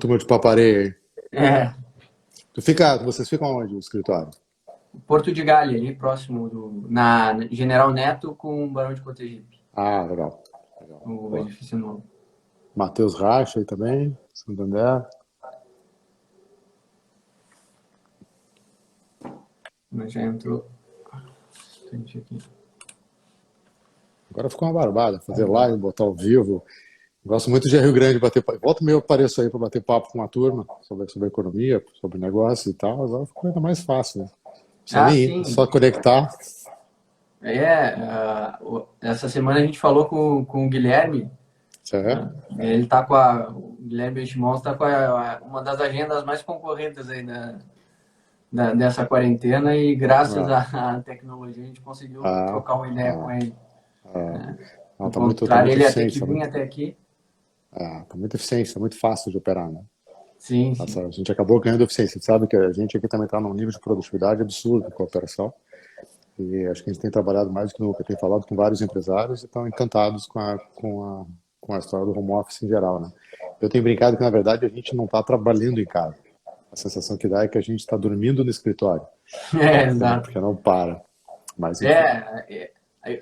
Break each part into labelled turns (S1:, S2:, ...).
S1: turma de paparé.
S2: É,
S1: Vocês ficam onde, o escritório?
S2: Porto de Galha, ali próximo na General Neto com o Barão de Cotegipe,
S1: Ah, legal. Legal.
S2: o
S1: Boa.
S2: edifício novo.
S1: Matheus Racha aí também, Santander.
S2: Mas já entrou. Bastante aqui.
S1: Agora ficou uma barbada, fazer live, botar ao vivo. Gosto muito de Rio Grande, bater papo. Volta meio apareço aí para bater papo com uma turma sobre economia, sobre negócio e tal. Agora ficou ainda mais fácil, né? Não precisa
S2: Ah,
S1: nem ir, é
S2: sim.
S1: só conectar.
S2: Essa semana a gente falou com o Guilherme.
S1: Certo?
S2: Ele tá o Guilherme Benchimol está com uma das agendas mais concorrentes aí dessa quarentena e graças
S1: Ah,
S2: à tecnologia a gente conseguiu
S1: ah,
S2: trocar uma ideia com
S1: ah,
S2: ele.
S1: ah. Não,
S2: Do
S1: tá
S2: contrário,
S1: muito
S2: ele ia ter
S1: eficiente,
S2: que vir até aqui.
S1: tá muito eficiente, tá muito fácil de operar, né?
S2: Sim, sim.
S1: Nossa, a gente acabou ganhando eficiência. Você sabe que a gente aqui também está num nível de produtividade absurdo com a operação. E acho que a gente tem trabalhado mais do que nunca. Tem falado com vários empresários e estão encantados com a história do home office em geral, né? Eu tenho brincado que, na verdade, a gente não está trabalhando em casa. A sensação que dá é que a gente está dormindo no escritório,
S2: Exato.
S1: porque não para. Mas, enfim,
S2: É,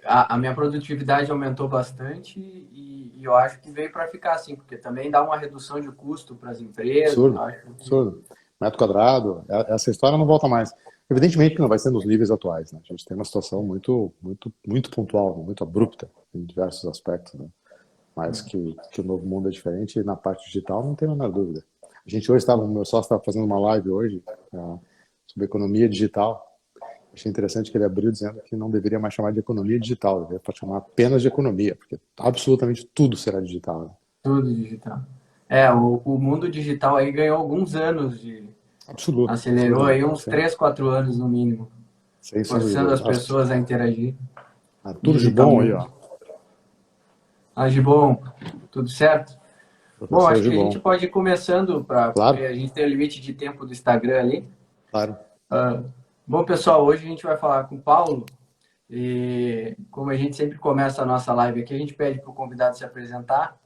S2: a minha produtividade aumentou bastante e eu acho que veio para ficar assim, porque também dá uma redução de custo para as empresas. Eu
S1: absurdo,
S2: acho que
S1: absurdo. Metro quadrado, essa história não volta mais. Evidentemente que não vai ser nos níveis atuais, né? A gente tem uma situação muito, muito, muito pontual, muito abrupta em diversos aspectos, né? Mas que o novo mundo é diferente e na parte digital não tem a menor dúvida. A gente hoje estava, o meu sócio estava fazendo uma live hoje sobre economia digital. Achei interessante que ele abriu dizendo que não deveria mais chamar de economia digital, deveria chamar apenas de economia, porque absolutamente tudo será digital, né?
S2: tudo digital. O mundo digital aí ganhou alguns anos
S1: Absoluto, sem
S2: acelerou
S1: dúvida,
S2: aí uns 3 4 anos no mínimo,
S1: sem sombra de
S2: forçando as
S1: dúvida.
S2: pessoas a interagir
S1: Tudo de bom aí,
S2: digitalmente.
S1: ó.
S2: Mas de bom, tudo certo? Bom,
S1: Professor
S2: acho
S1: de
S2: que a gente
S1: bom.
S2: pode ir começando, porque
S1: Claro,
S2: a gente tem o limite de tempo do Instagram ali.
S1: claro.
S2: Bom, pessoal, hoje a gente vai falar com o Paulo e como a gente sempre começa a nossa live aqui, a gente pede para o convidado se apresentar,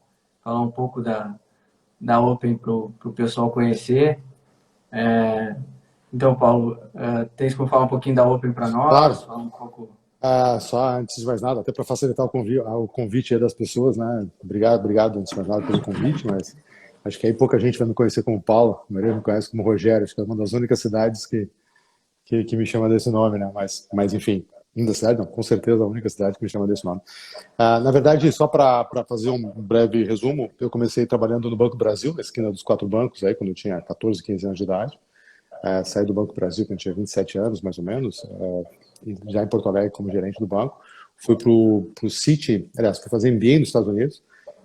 S2: falar um pouco da Open para o pessoal conhecer. Então, Paulo, tens como falar um pouquinho da Open para nós,
S1: Claro.
S2: falar um pouco.
S1: Só antes de mais nada, até para facilitar o convite aí das pessoas, né? Obrigado antes de mais nada pelo convite, mas acho que aí pouca gente vai me conhecer como Paulo, a maioria me conhece como Rogério, acho que é uma das únicas cidades que me chama desse nome, né? Mas enfim, da cidade, não, com certeza a única cidade que me chama desse nome. Na verdade, só para fazer um breve resumo, eu comecei trabalhando no Banco Brasil, na esquina dos quatro bancos, aí, quando eu tinha 14, 15 anos de idade. Saí do Banco Brasil quando eu tinha 27 anos, mais ou menos, já em Porto Alegre como gerente do banco. Fui para o Citi, aliás, fui fazer MBA nos Estados Unidos,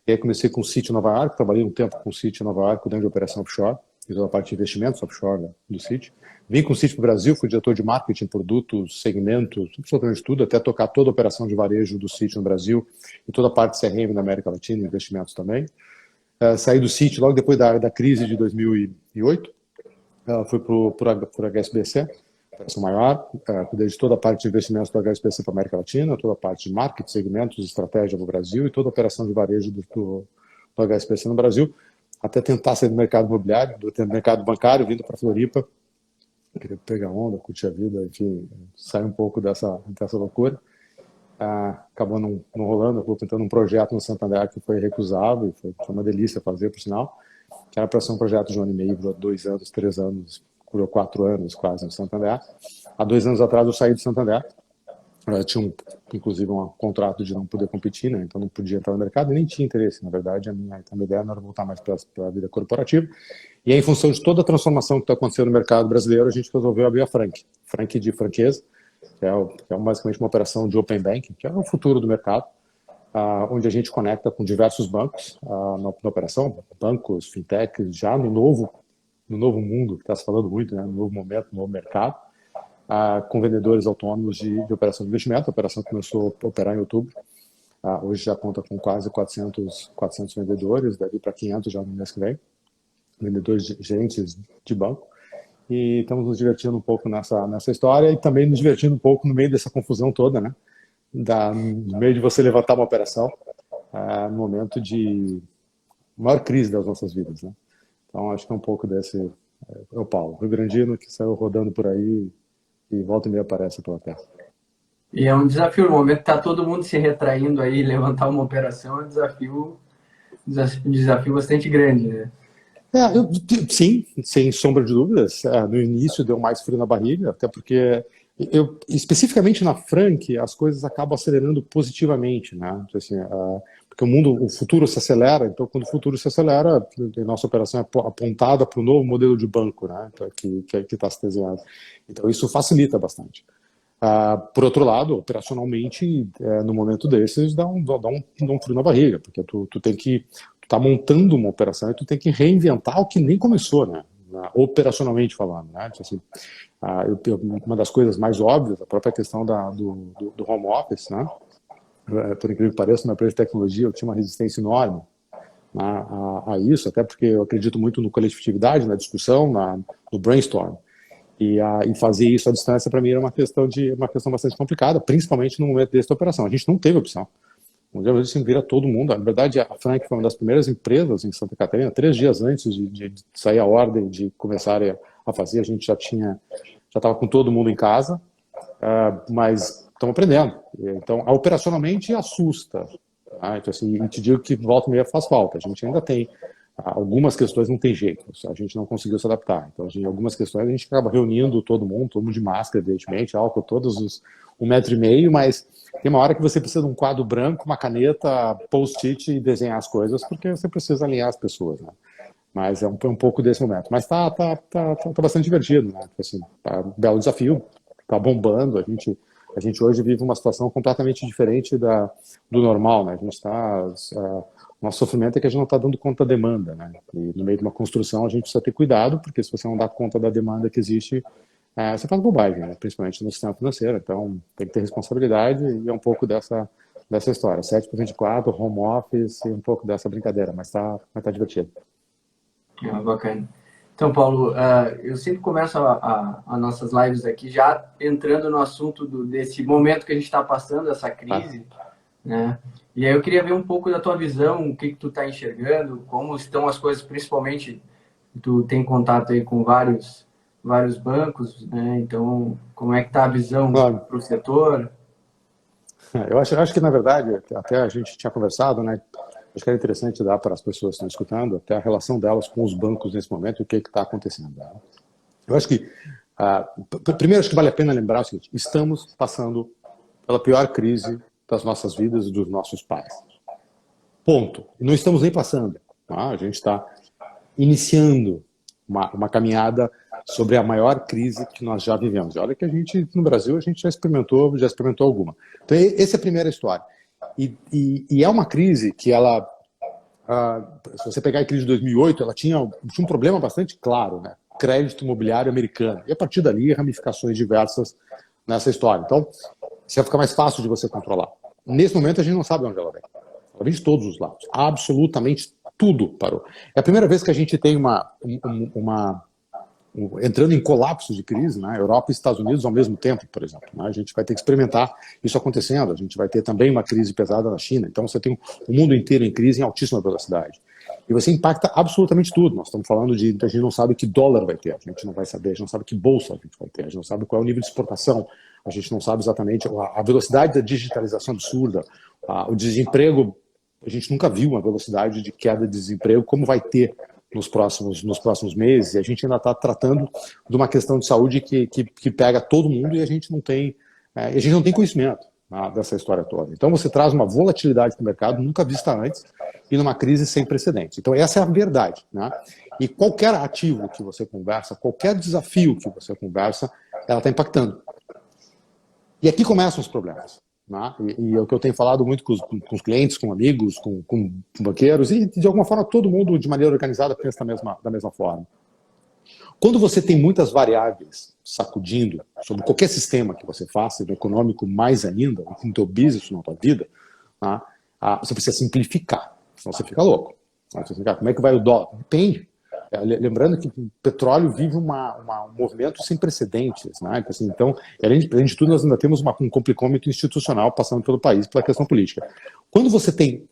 S1: e aí comecei com o Citi Nova York, trabalhei um tempo com o Citi Nova York, cuidando de operação offshore, fiz toda a parte de investimentos offshore, né, do Citi. Vim com o Citi para o Brasil, fui diretor de marketing, produtos, segmentos, absolutamente tudo, até tocar toda a operação de varejo do Citi no Brasil e toda a parte de CRM na América Latina, investimentos também. Saí do Citi logo depois da crise de 2008, fui para o HSBC, operação maior, cuidei de toda a parte de investimentos do HSBC para a América Latina, toda a parte de marketing, segmentos, estratégia no Brasil e toda a operação de varejo do HSBC no Brasil, até tentar sair do mercado imobiliário, do mercado bancário, vindo para Floripa, queria pegar onda, curtir a vida, enfim, sair um pouco dessa loucura. Acabou não rolando, eu fui tentando um projeto no Santander que foi recusado, e foi uma delícia fazer, por sinal, que era para ser um projeto de 1 ano e meio, durou 2 anos, 3 anos, durou 4 anos quase no Santander. Há 2 anos atrás eu saí do Santander, eu tinha inclusive um contrato de não poder competir, né? Então não podia entrar no mercado e nem tinha interesse, na verdade a minha ideia não era voltar mais para a vida corporativa. E aí, em função de toda a transformação que está acontecendo no mercado brasileiro, a gente resolveu abrir a Frank de franqueza, que é basicamente uma operação de Open Banking, que é o futuro do mercado, onde a gente conecta com diversos bancos na operação, bancos, fintechs, já no novo mundo, que está se falando muito, né, no novo momento, no novo mercado, com vendedores autônomos de operação de investimento. A operação começou a operar em outubro, hoje já conta com quase 400 vendedores, deve ir para 500 já no mês que vem, vendedores, gerentes de banco, e estamos nos divertindo um pouco nessa história e também nos divertindo um pouco no meio dessa confusão toda, né? No meio de você levantar uma operação no momento de maior crise das nossas vidas, né? Então, acho que é um pouco desse... É o Paulo, Rio Grandino, que saiu rodando por aí e volta e meia aparece pela terra.
S2: E é um desafio, no momento que está todo mundo se retraindo aí, levantar uma operação é um desafio bastante grande, né?
S1: Sim, sem sombra de dúvidas. No início deu mais frio na barriga, até porque especificamente na Frank, as coisas acabam acelerando positivamente, né? Assim, porque o futuro se acelera, então quando o futuro se acelera, a nossa operação é apontada para o novo modelo de banco, né? Então, que está se desenhando. Então isso facilita bastante. Por outro lado, operacionalmente, no momento desses, dá um frio na barriga, porque tu tá montando uma operação e tu tem que reinventar o que nem começou, né? Operacionalmente falando, né? Assim, uma das coisas mais óbvias, a própria questão do home office, né? Por incrível que pareça, na empresa de tecnologia eu tinha uma resistência enorme, né, a isso, até porque eu acredito muito no coletividade, na discussão, no brainstorm. E fazer isso à distância, para mim, era uma questão bastante complicada, principalmente no momento dessa operação. A gente não teve opção. Um dia a gente vira todo mundo. Na verdade, a Frank foi uma das primeiras empresas em Santa Catarina, 3 dias antes de sair a ordem de começar a fazer, a gente já estava com todo mundo em casa, mas estamos aprendendo. Então, operacionalmente assusta. Tá? Então, assim, e te digo que volta e meia faz falta. A gente ainda tem algumas questões, não tem jeito, a gente não conseguiu se adaptar. Então, algumas questões a gente acaba reunindo todo mundo de máscara, evidentemente, álcool, todos os 1,5 m, mas tem uma hora que você precisa de um quadro branco, uma caneta, post-it e desenhar as coisas, porque você precisa alinhar as pessoas, né? Mas é um pouco desse momento. Mas tá bastante divertido, né? Assim, tá um belo desafio, tá bombando. A gente hoje vive uma situação completamente diferente do normal, né? A gente está... nosso sofrimento é que a gente não está dando conta da demanda, né? E no meio de uma construção a gente precisa ter cuidado, porque se você não dá conta da demanda que existe, você faz bobagem, né? Principalmente no sistema financeiro. Então tem que ter responsabilidade e é um pouco dessa história. 7/24, home office e um pouco dessa brincadeira, mas tá divertido.
S2: Bacana. Então, Paulo, eu sempre começo as nossas lives aqui já entrando no assunto desse momento que a gente está passando, essa crise, né? E aí eu queria ver um pouco da tua visão, o que tu está enxergando, como estão as coisas, principalmente tu tem contato aí com vários bancos, né? Então, como é que está a visão para o setor?
S1: Eu acho que, na verdade, até a gente tinha conversado, né? Acho que era interessante dar para as pessoas que estão escutando até a relação delas com os bancos nesse momento e o que está acontecendo. Né? Eu acho que, primeiro, acho que vale a pena lembrar o seguinte: estamos passando pela pior crise das nossas vidas e dos nossos pais. Ponto. E não estamos nem passando. Tá? A gente está iniciando uma caminhada sobre a maior crise que nós já vivemos. E olha que a gente, no Brasil, a gente já experimentou alguma. Então, essa é a primeira história. E é uma crise que ela, se você pegar a crise de 2008, ela tinha um problema bastante claro, né? Crédito imobiliário americano. E a partir dali, ramificações diversas nessa história. Então, isso vai ficar mais fácil de você controlar. Nesse momento, a gente não sabe onde ela vem. Ela vem de todos os lados. Absolutamente tudo parou. É a primeira vez que a gente tem entrando em colapso de crise, né? Europa e Estados Unidos ao mesmo tempo, por exemplo. Né? A gente vai ter que experimentar isso acontecendo. A gente vai ter também uma crise pesada na China. Então você tem o mundo inteiro em crise em altíssima velocidade. E você impacta absolutamente tudo. Nós estamos falando a gente não sabe que dólar vai ter, a gente não vai saber, a gente não sabe que bolsa a gente vai ter, a gente não sabe qual é o nível de exportação, a gente não sabe exatamente a velocidade da digitalização absurda, o desemprego. A gente nunca viu uma velocidade de queda de desemprego como vai ter nos próximos meses, e a gente ainda está tratando de uma questão de saúde que pega todo mundo e a gente não tem conhecimento, né, dessa história toda. Então você traz uma volatilidade para o mercado nunca vista antes e numa crise sem precedentes. Então essa é a verdade. Né? E qualquer ativo que você conversa, qualquer desafio que você conversa, ela está impactando. E aqui começam os problemas. Né? E é o que eu tenho falado muito com os clientes, com amigos, com banqueiros, e de alguma forma todo mundo de maneira organizada pensa da mesma forma. Quando você tem muitas variáveis sacudindo sobre qualquer sistema que você faça, no econômico mais ainda, no teu business, na tua vida, né? Você precisa simplificar, senão você fica louco. Como é que vai o dólar? Depende. Lembrando que o petróleo vive um movimento sem precedentes. Né? Então, além de tudo, nós ainda temos um complicômetro institucional passando pelo país pela questão política. Quando você tem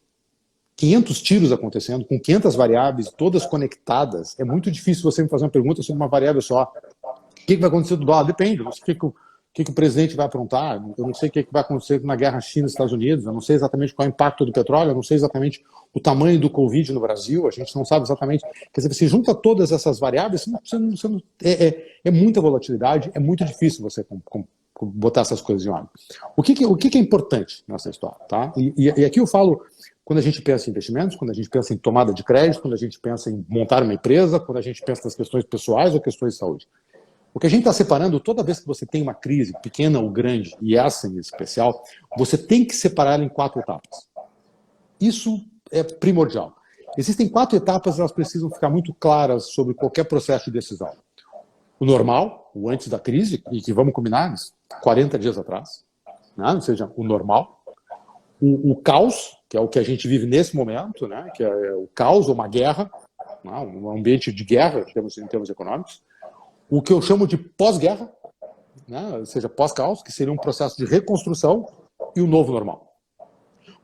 S1: 500 tiros acontecendo, com 500 variáveis, todas conectadas, é muito difícil você me fazer uma pergunta sobre uma variável só. O que vai acontecer do dólar? Depende. Eu não sei o que o presidente vai aprontar, eu não sei o que vai acontecer na guerra China-Estados Unidos, eu não sei exatamente qual é o impacto do petróleo, eu não sei exatamente o tamanho do Covid no Brasil, a gente não sabe exatamente. Quer dizer, você junta todas essas variáveis, é muita volatilidade, é muito difícil você botar essas coisas em ordem. O que é importante nessa história? Tá? E aqui eu falo, quando a gente pensa em investimentos, quando a gente pensa em tomada de crédito, quando a gente pensa em montar uma empresa, quando a gente pensa nas questões pessoais ou questões de saúde. O que a gente está separando, toda vez que você tem uma crise, pequena ou grande, e essa em especial, você tem que separar ela em 4 etapas. Isso é primordial. Existem 4 etapas, elas precisam ficar muito claras sobre qualquer processo de decisão. O normal, o antes da crise, e que vamos combinar, 40 dias atrás, né? Ou seja, o normal. O caos, que é o que a gente vive nesse momento, né? Que é o caos ou uma guerra, né? Um ambiente de guerra, em termos econômicos. O que eu chamo de pós-guerra, né? Ou seja, pós-caos, que seria um processo de reconstrução, e o novo normal.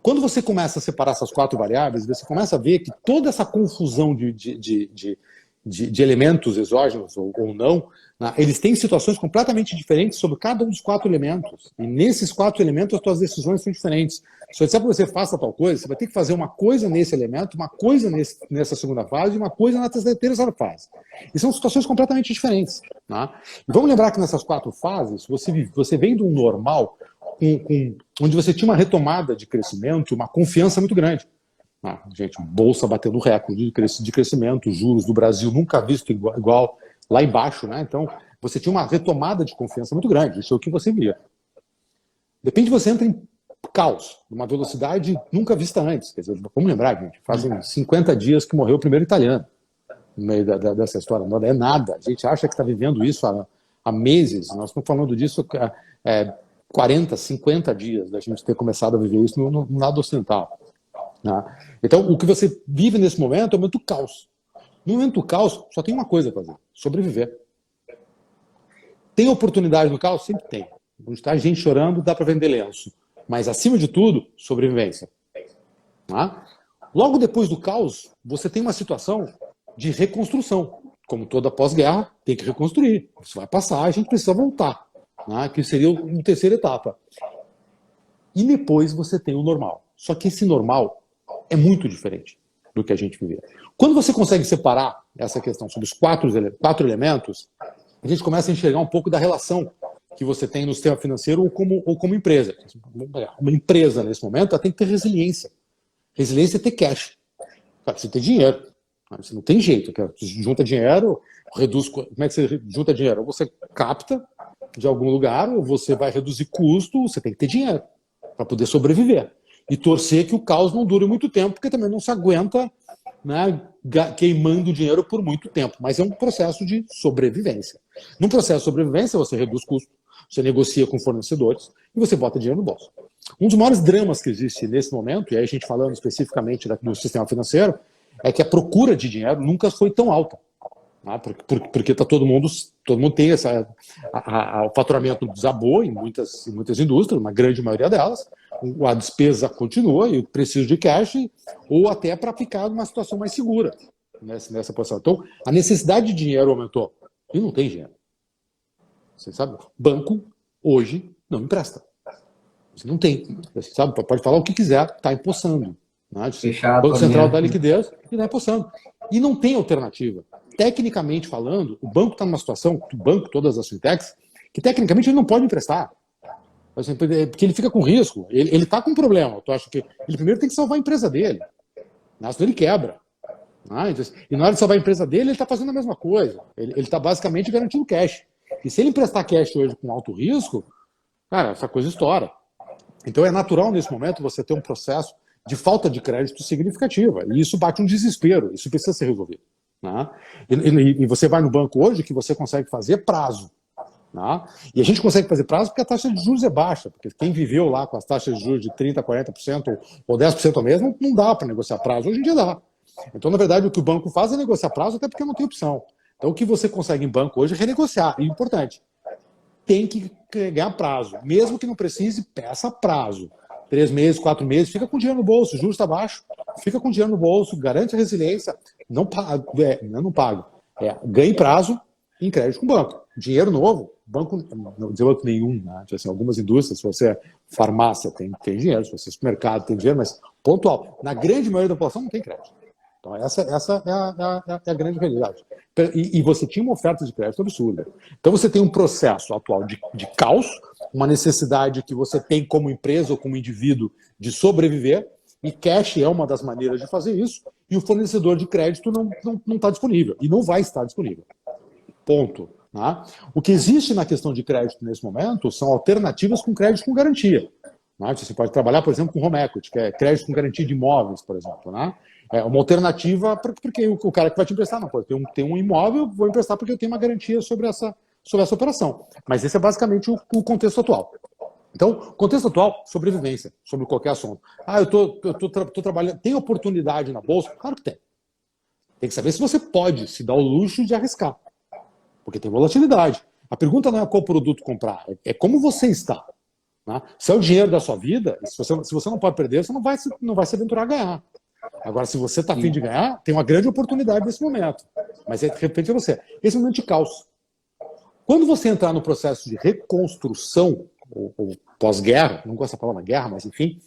S1: Quando você começa a separar essas 4 variáveis, você começa a ver que toda essa confusão de elementos exógenos ou não, né, eles têm situações completamente diferentes sobre cada um dos 4 elementos. E nesses 4 elementos as suas decisões são diferentes. Se eu disser para você faça tal coisa, você vai ter que fazer uma coisa nesse elemento, uma coisa nessa segunda fase e uma coisa na terceira fase. E são situações completamente diferentes. Né? E vamos lembrar que nessas 4 fases, você vem de um normal onde você tinha uma retomada de crescimento, uma confiança muito grande. Gente, bolsa batendo recorde de crescimento, juros do Brasil nunca visto igual lá embaixo, né? Então, você tinha uma retomada de confiança muito grande, isso é o que você via. De repente você entra em caos, numa velocidade nunca vista antes. Quer dizer, vamos lembrar, gente, fazem 50 dias que morreu o primeiro italiano no meio dessa história. Não é nada, a gente acha que está vivendo isso há meses, nós estamos falando disso 40, 50 dias da gente ter começado a viver isso no lado ocidental. Então, o que você vive nesse momento é um momento do caos. No momento do caos, só tem uma coisa a fazer: sobreviver. Tem oportunidade no caos? Sempre tem. Onde está gente chorando, dá para vender lenço. Mas, acima de tudo, sobrevivência. Logo depois do caos, você tem uma situação de reconstrução. Como toda pós-guerra, tem que reconstruir. Isso vai passar, a gente precisa voltar. Que seria uma terceira etapa. E depois você tem o normal. Só que esse normal é muito diferente do que a gente vivia. Quando você consegue separar essa questão sobre os 4 elementos, a gente começa a enxergar um pouco da relação que você tem no sistema financeiro ou como empresa. Uma empresa, nesse momento, ela tem que ter resiliência. Resiliência é ter cash. Você tem dinheiro. Você não tem jeito. Você junta dinheiro, reduz... Como é que você junta dinheiro? Ou você capta de algum lugar, ou você vai reduzir custo, você tem que ter dinheiro para poder sobreviver. E torcer que o caos não dure muito tempo, porque também não se aguenta, né, queimando dinheiro por muito tempo. Mas é um processo de sobrevivência. Num processo de sobrevivência, você reduz custo, você negocia com fornecedores e você bota dinheiro no bolso. Um dos maiores dramas que existe nesse momento, e aí a gente falando especificamente do sistema financeiro, é que a procura de dinheiro nunca foi tão alta. Porque todo mundo tem o faturamento desabou em muitas indústrias, uma grande maioria delas, a despesa continua e o preciso de cash, ou até para ficar numa situação mais segura nessa posição. Então, a necessidade de dinheiro aumentou e não tem dinheiro. Você sabe, banco hoje não empresta. Você não tem. Você sabe, pode falar o que quiser, está empossando. O Banco Central dá liquidez e está empossando. E não tem alternativa. Tecnicamente falando, o banco está numa situação, todas as fintechs, que tecnicamente ele não pode emprestar. Porque ele fica com risco. Ele está com um problema. Eu acho que ele primeiro tem que salvar a empresa dele. Senão ele quebra. E na hora de salvar a empresa dele, ele está fazendo a mesma coisa. Ele está basicamente garantindo cash. E se ele emprestar cash hoje com alto risco, cara, essa coisa estoura. Então é natural nesse momento você ter um processo de falta de crédito significativa. E isso bate um desespero. Isso precisa ser resolvido. E você vai no banco hoje, que você consegue fazer prazo. E a gente consegue fazer prazo porque a taxa de juros é baixa. Porque quem viveu lá com as taxas de juros de 30%, 40% ou 10% ao mês, não dá para negociar prazo. Hoje em dia dá. Então, na verdade, o que o banco faz é negociar prazo, até porque não tem opção. Então, o que você consegue em banco hoje é renegociar. E importante, tem que ganhar prazo. Mesmo que não precise, peça prazo. 3 meses, 4 meses, fica com dinheiro no bolso, o juros está baixo. fica com dinheiro no bolso, garante a resiliência, não pago, não pago. Ganhe prazo em crédito com banco. Dinheiro novo, banco, não dizer banco nenhum, né? Assim, algumas indústrias, se você é farmácia, tem dinheiro, se você é supermercado, tem dinheiro, mas pontual. Na grande maioria da população não tem crédito. Então, essa é a grande realidade. E você tinha uma oferta de crédito absurda. Então, você tem um processo atual de caos, uma necessidade que você tem como empresa ou como indivíduo de sobreviver, e cash é uma das maneiras de fazer isso, e o fornecedor de crédito não está disponível, e não vai estar disponível. Ponto. Né? O que existe na questão de crédito nesse momento são alternativas com crédito com garantia. Né? Você pode trabalhar, por exemplo, com home equity, que é crédito com garantia de imóveis, por exemplo. Né? É uma alternativa, porque o cara que vai te emprestar, não pode ter um imóvel, vou emprestar porque eu tenho uma garantia sobre essa operação. Mas esse é basicamente o contexto atual. Então, contexto atual, sobrevivência, sobre qualquer assunto. Eu tô trabalhando, tem oportunidade na bolsa? Claro que tem. Tem que saber se você pode se dar o luxo de arriscar, porque tem volatilidade. A pergunta não é qual produto comprar, é como você está. Né? Se é o dinheiro da sua vida, se você não pode perder, você não vai se aventurar a ganhar. Agora, se você está a fim de ganhar, tem uma grande oportunidade nesse momento. Mas, de repente, é você. Esse é um momento de caos. Quando você entrar no processo de reconstrução, ou pós-guerra, não gosto da palavra guerra, mas enfim,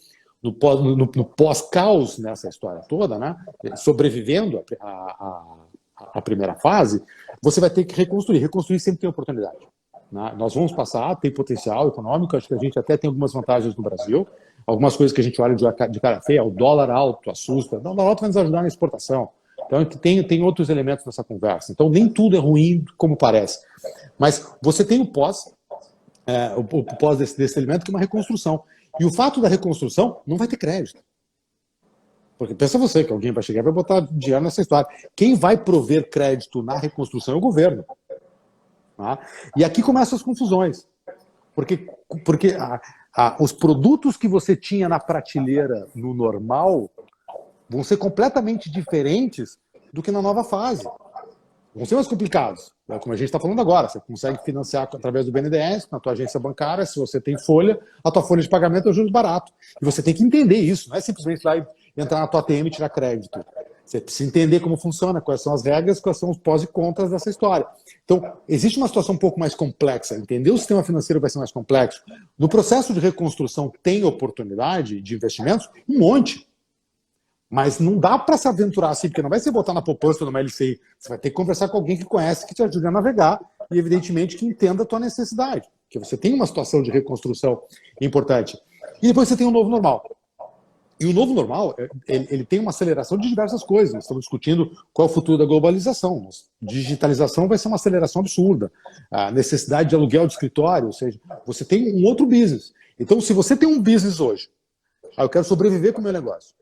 S1: no pós-caos nessa história toda, né, sobrevivendo a primeira fase, você vai ter que reconstruir. Reconstruir sempre tem oportunidade. Né? Nós vamos passar, tem potencial econômico, acho que a gente até tem algumas vantagens no Brasil, algumas coisas que a gente olha de cara feia, o dólar alto assusta, o dólar alto vai nos ajudar na exportação. Então, tem outros elementos nessa conversa. Então, nem tudo é ruim como parece. Mas você tem o pós desse elemento, que é uma reconstrução. E o fato da reconstrução não vai ter crédito. Porque pensa você que alguém vai chegar e vai botar dinheiro nessa história. Quem vai prover crédito na reconstrução é o governo. Tá? E aqui começam as confusões. Porque os produtos que você tinha na prateleira no normal vão ser completamente diferentes do que na nova fase. Vão ser mais complicados. Como a gente está falando agora, você consegue financiar através do BNDES, na tua agência bancária, se você tem folha, a tua folha de pagamento é o juros barato. E você tem que entender isso, não é simplesmente lá e entrar na tua ATM e tirar crédito. Você precisa entender como funciona, quais são as regras, quais são os pós e contras dessa história. Então, existe uma situação um pouco mais complexa. Entender o sistema financeiro vai ser mais complexo. No processo de reconstrução tem oportunidade de investimentos? Um monte. Mas não dá para se aventurar assim, porque não vai ser botar na poupança, numa LCI. Você vai ter que conversar com alguém que conhece, que te ajude a navegar e, evidentemente, que entenda a tua necessidade. Porque você tem uma situação de reconstrução importante. E depois você tem o novo normal. E o novo normal, ele tem uma aceleração de diversas coisas. Nós estamos discutindo qual é o futuro da globalização. Digitalização vai ser uma aceleração absurda. A necessidade de aluguel de escritório, ou seja, você tem um outro business. Então, se você tem um business hoje, eu quero sobreviver com o meu negócio.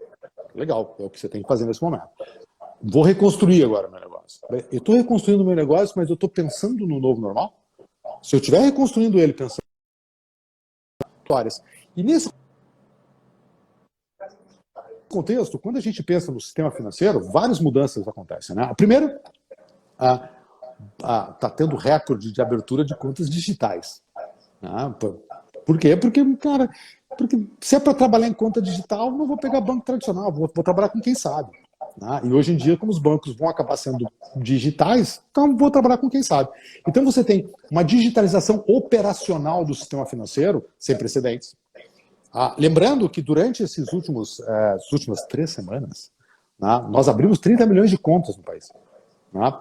S1: Legal, é o que você tem que fazer nesse momento. Vou reconstruir agora o meu negócio. Eu estou reconstruindo o meu negócio, mas eu estou pensando no novo normal? Se eu estiver reconstruindo ele pensando em histórias. E nesse contexto, quando a gente pensa no sistema financeiro, várias mudanças acontecem. Né? A primeira, está tendo recorde de abertura de contas digitais. Né? Por quê? Porque se é para trabalhar em conta digital, não vou pegar banco tradicional, vou trabalhar com quem sabe. Né? E hoje em dia, como os bancos vão acabar sendo digitais, então vou trabalhar com quem sabe. Então você tem uma digitalização operacional do sistema financeiro sem precedentes. Lembrando que durante essas últimas 3 semanas, né, nós abrimos 30 milhões de contas no país. Né?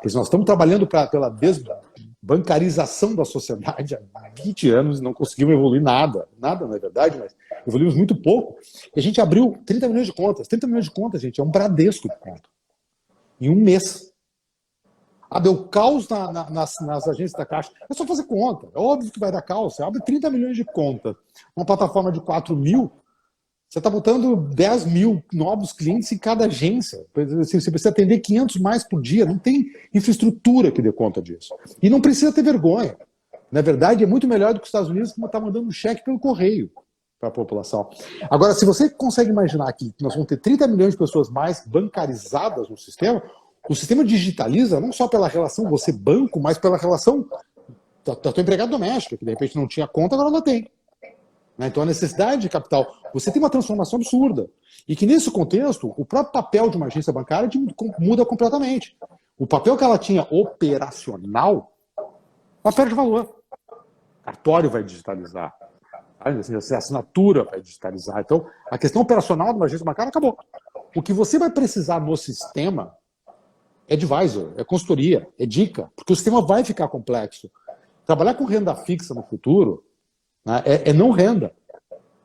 S1: Nós estamos trabalhando pela desbancarização da sociedade há 20 anos e não conseguimos evoluir nada. Nada, na verdade, mas evoluímos muito pouco. E a gente abriu 30 milhões de contas. 30 milhões de contas, gente, é um Bradesco de conta. Em um mês. Deu caos nas agências da Caixa. É só fazer conta. É óbvio que vai dar caos. Você abre 30 milhões de contas. Uma plataforma de 4 mil, você está botando 10 mil novos clientes em cada agência. Você precisa atender 500 mais por dia. Não tem infraestrutura que dê conta disso. E não precisa ter vergonha. Na verdade, é muito melhor do que os Estados Unidos, que está mandando um cheque pelo correio para a população. Agora, se você consegue imaginar que nós vamos ter 30 milhões de pessoas mais bancarizadas no sistema, o sistema digitaliza não só pela relação você-banco, mas pela relação da tua empregada doméstica, que de repente não tinha conta, agora ela tem. Né? Então, a necessidade de capital, você tem uma transformação absurda. E que, nesse contexto, o próprio papel de uma agência bancária muda completamente. O papel que ela tinha operacional, ela perde valor. O cartório vai digitalizar. A assinatura vai digitalizar. Então, a questão operacional de uma agência bancária acabou. O que você vai precisar no sistema é advisor, é consultoria, é dica, porque o sistema vai ficar complexo. Trabalhar com renda fixa no futuro, né, é não renda.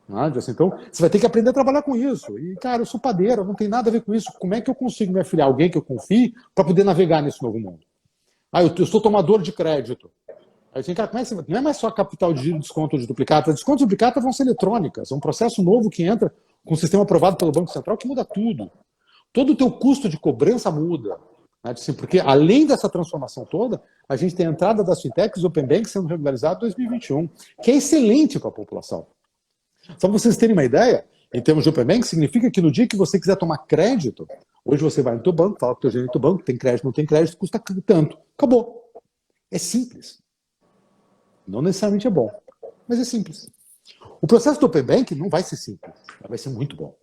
S1: Né? Então, você vai ter que aprender a trabalhar com isso. E, cara, eu sou padeiro, não tem nada a ver com isso. Como é que eu consigo me afiliar a alguém que eu confie para poder navegar nesse novo mundo? Eu sou tomador de crédito. Aí, assim, cara, não é mais só capital de giro, desconto de duplicata. Descontos de duplicata vão ser eletrônicas. É um processo novo que entra com o sistema aprovado pelo Banco Central que muda tudo. Todo o teu custo de cobrança muda. Né? Assim, porque, além dessa transformação toda, a gente tem a entrada das fintechs, Open Bank sendo regularizado em 2021, que é excelente para a população. Só para vocês terem uma ideia, em termos de Open Bank, significa que no dia que você quiser tomar crédito, hoje você vai no teu banco, fala com o teu gerente do banco, tem crédito, não tem crédito, custa tanto. Acabou. É simples. Não necessariamente é bom, mas é simples. O processo do Open Bank não vai ser simples, vai ser muito bom.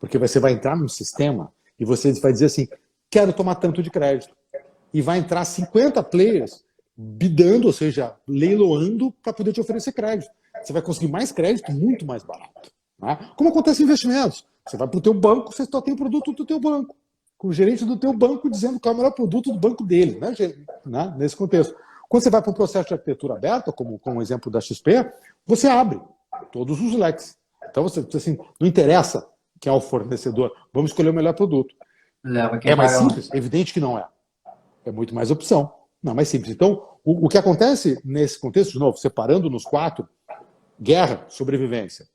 S1: Porque você vai entrar num sistema e você vai dizer assim, quero tomar tanto de crédito. E vai entrar 50 players bidando, ou seja, leiloando para poder te oferecer crédito. Você vai conseguir mais crédito muito mais barato. Né? Como acontece em investimentos. Você vai para o teu banco, você só tem o produto do teu banco. Com o gerente do teu banco dizendo qual é o melhor produto do banco dele. Né? Nesse contexto. Quando você vai para um processo de arquitetura aberta, como o exemplo da XP, você abre todos os leques. Então, você assim, não interessa quem é o fornecedor, vamos escolher o melhor produto. É mais simples? Evidente que não é. É muito mais opção. Não, é mais simples. Então, o que acontece nesse contexto, de novo, separando nos 4, guerra, sobrevivência.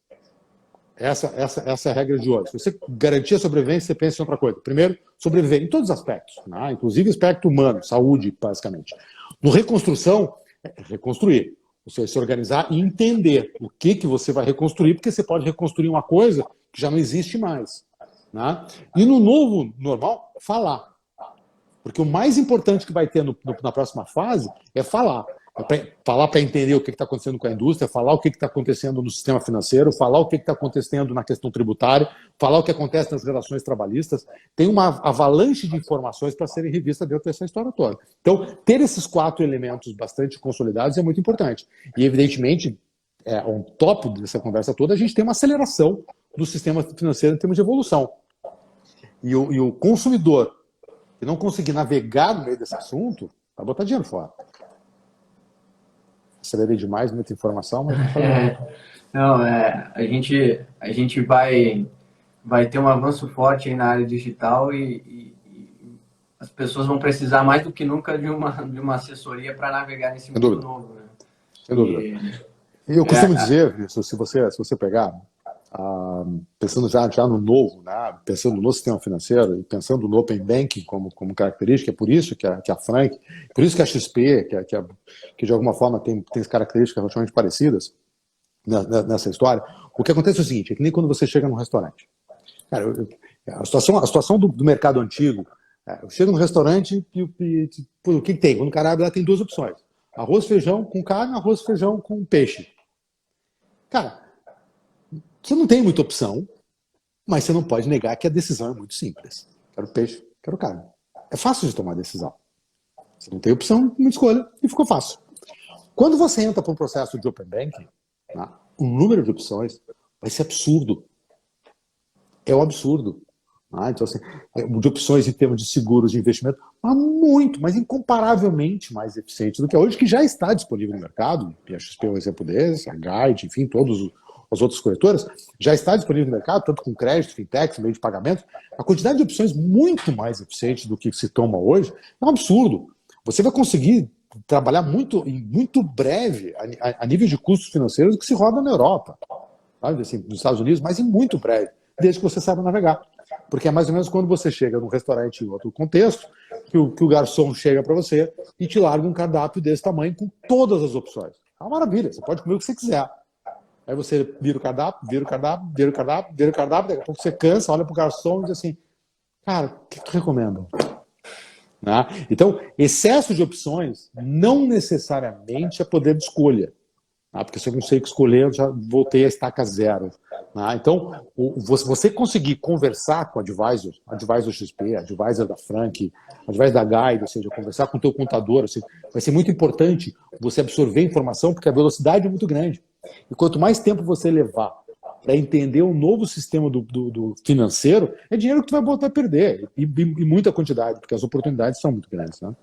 S1: Essa é a regra de hoje. Se você garantir a sobrevivência, você pensa em outra coisa. Primeiro, sobreviver em todos os aspectos, né? Inclusive aspecto humano, saúde, basicamente. No reconstrução, reconstruir. Você se organizar e entender o que você vai reconstruir, porque você pode reconstruir uma coisa que já não existe mais. Né? E no novo normal, falar. Porque o mais importante que vai ter na próxima fase é falar. Falar para entender o que está acontecendo com a indústria, falar o que está acontecendo no sistema financeiro, falar o que está acontecendo na questão tributária, falar o que acontece nas relações trabalhistas. Tem uma avalanche de informações para serem revistas dentro dessa história toda. Então, ter esses 4 elementos bastante consolidados é muito importante. E, evidentemente, on top dessa conversa toda, a gente tem uma aceleração do sistema financeiro em termos de evolução. E o consumidor que não conseguir navegar no meio desse assunto, vai botar dinheiro fora. Acelerei demais, muita informação, mas
S2: não, a gente vai ter um avanço forte aí na área digital e as pessoas vão precisar mais do que nunca de uma assessoria para navegar nesse mundo novo. Né?
S1: Sem dúvida. E eu costumo dizer, se você pegar, pensando já no novo, né? Pensando no sistema financeiro e pensando no Open Banking como característica, é por isso que a Frank, por isso que a XP, que de alguma forma tem características relativamente parecidas nessa história. O que acontece é o seguinte, é que nem quando você chega num restaurante. Cara, a situação do mercado antigo, eu chego num restaurante e o que tem? Quando o cara abre lá tem 2 opções. Arroz, feijão com carne, arroz, feijão com peixe. Cara, você não tem muita opção, mas você não pode negar que a decisão é muito simples. Quero peixe, quero carne. É fácil de tomar a decisão. Você não tem opção, uma escolha, e ficou fácil. Quando você entra para um processo de Open Banking, né, o número de opções vai ser absurdo. É um absurdo. Então, assim, de opções em termos de seguros de investimento, mas incomparavelmente mais eficiente do que hoje, que já está disponível no mercado. A XP é um exemplo desse, a Guide, enfim, todos as outras corretoras, já está disponível no mercado, tanto com crédito, fintechs, meio de pagamento. A quantidade de opções muito mais eficiente do que se toma hoje é um absurdo. Você vai conseguir trabalhar muito breve, a nível de custos financeiros, do que se roda na Europa, sabe? Assim, nos Estados Unidos, mas em muito breve, desde que você saiba navegar. Porque é mais ou menos quando você chega num restaurante em outro contexto, que o garçom chega para você e te larga um cardápio desse tamanho com todas as opções. É uma maravilha, você pode comer o que você quiser. Aí você vira o cardápio, daqui a pouco você cansa, olha pro garçom e diz assim, cara, o que tu recomenda? Né? Então, excesso de opções não necessariamente é poder de escolha. Porque se eu não sei o que escolher, eu já voltei a estaca zero. Então, você conseguir conversar com advisor XP, advisor da Frank, advisor da Guide, ou seja, conversar com o teu contador, ou seja, vai ser muito importante você absorver informação, porque a velocidade é muito grande. E quanto mais tempo você levar para entender um novo sistema do financeiro, é dinheiro que tu vai botar a perder, e muita quantidade, porque as oportunidades são muito grandes. Né?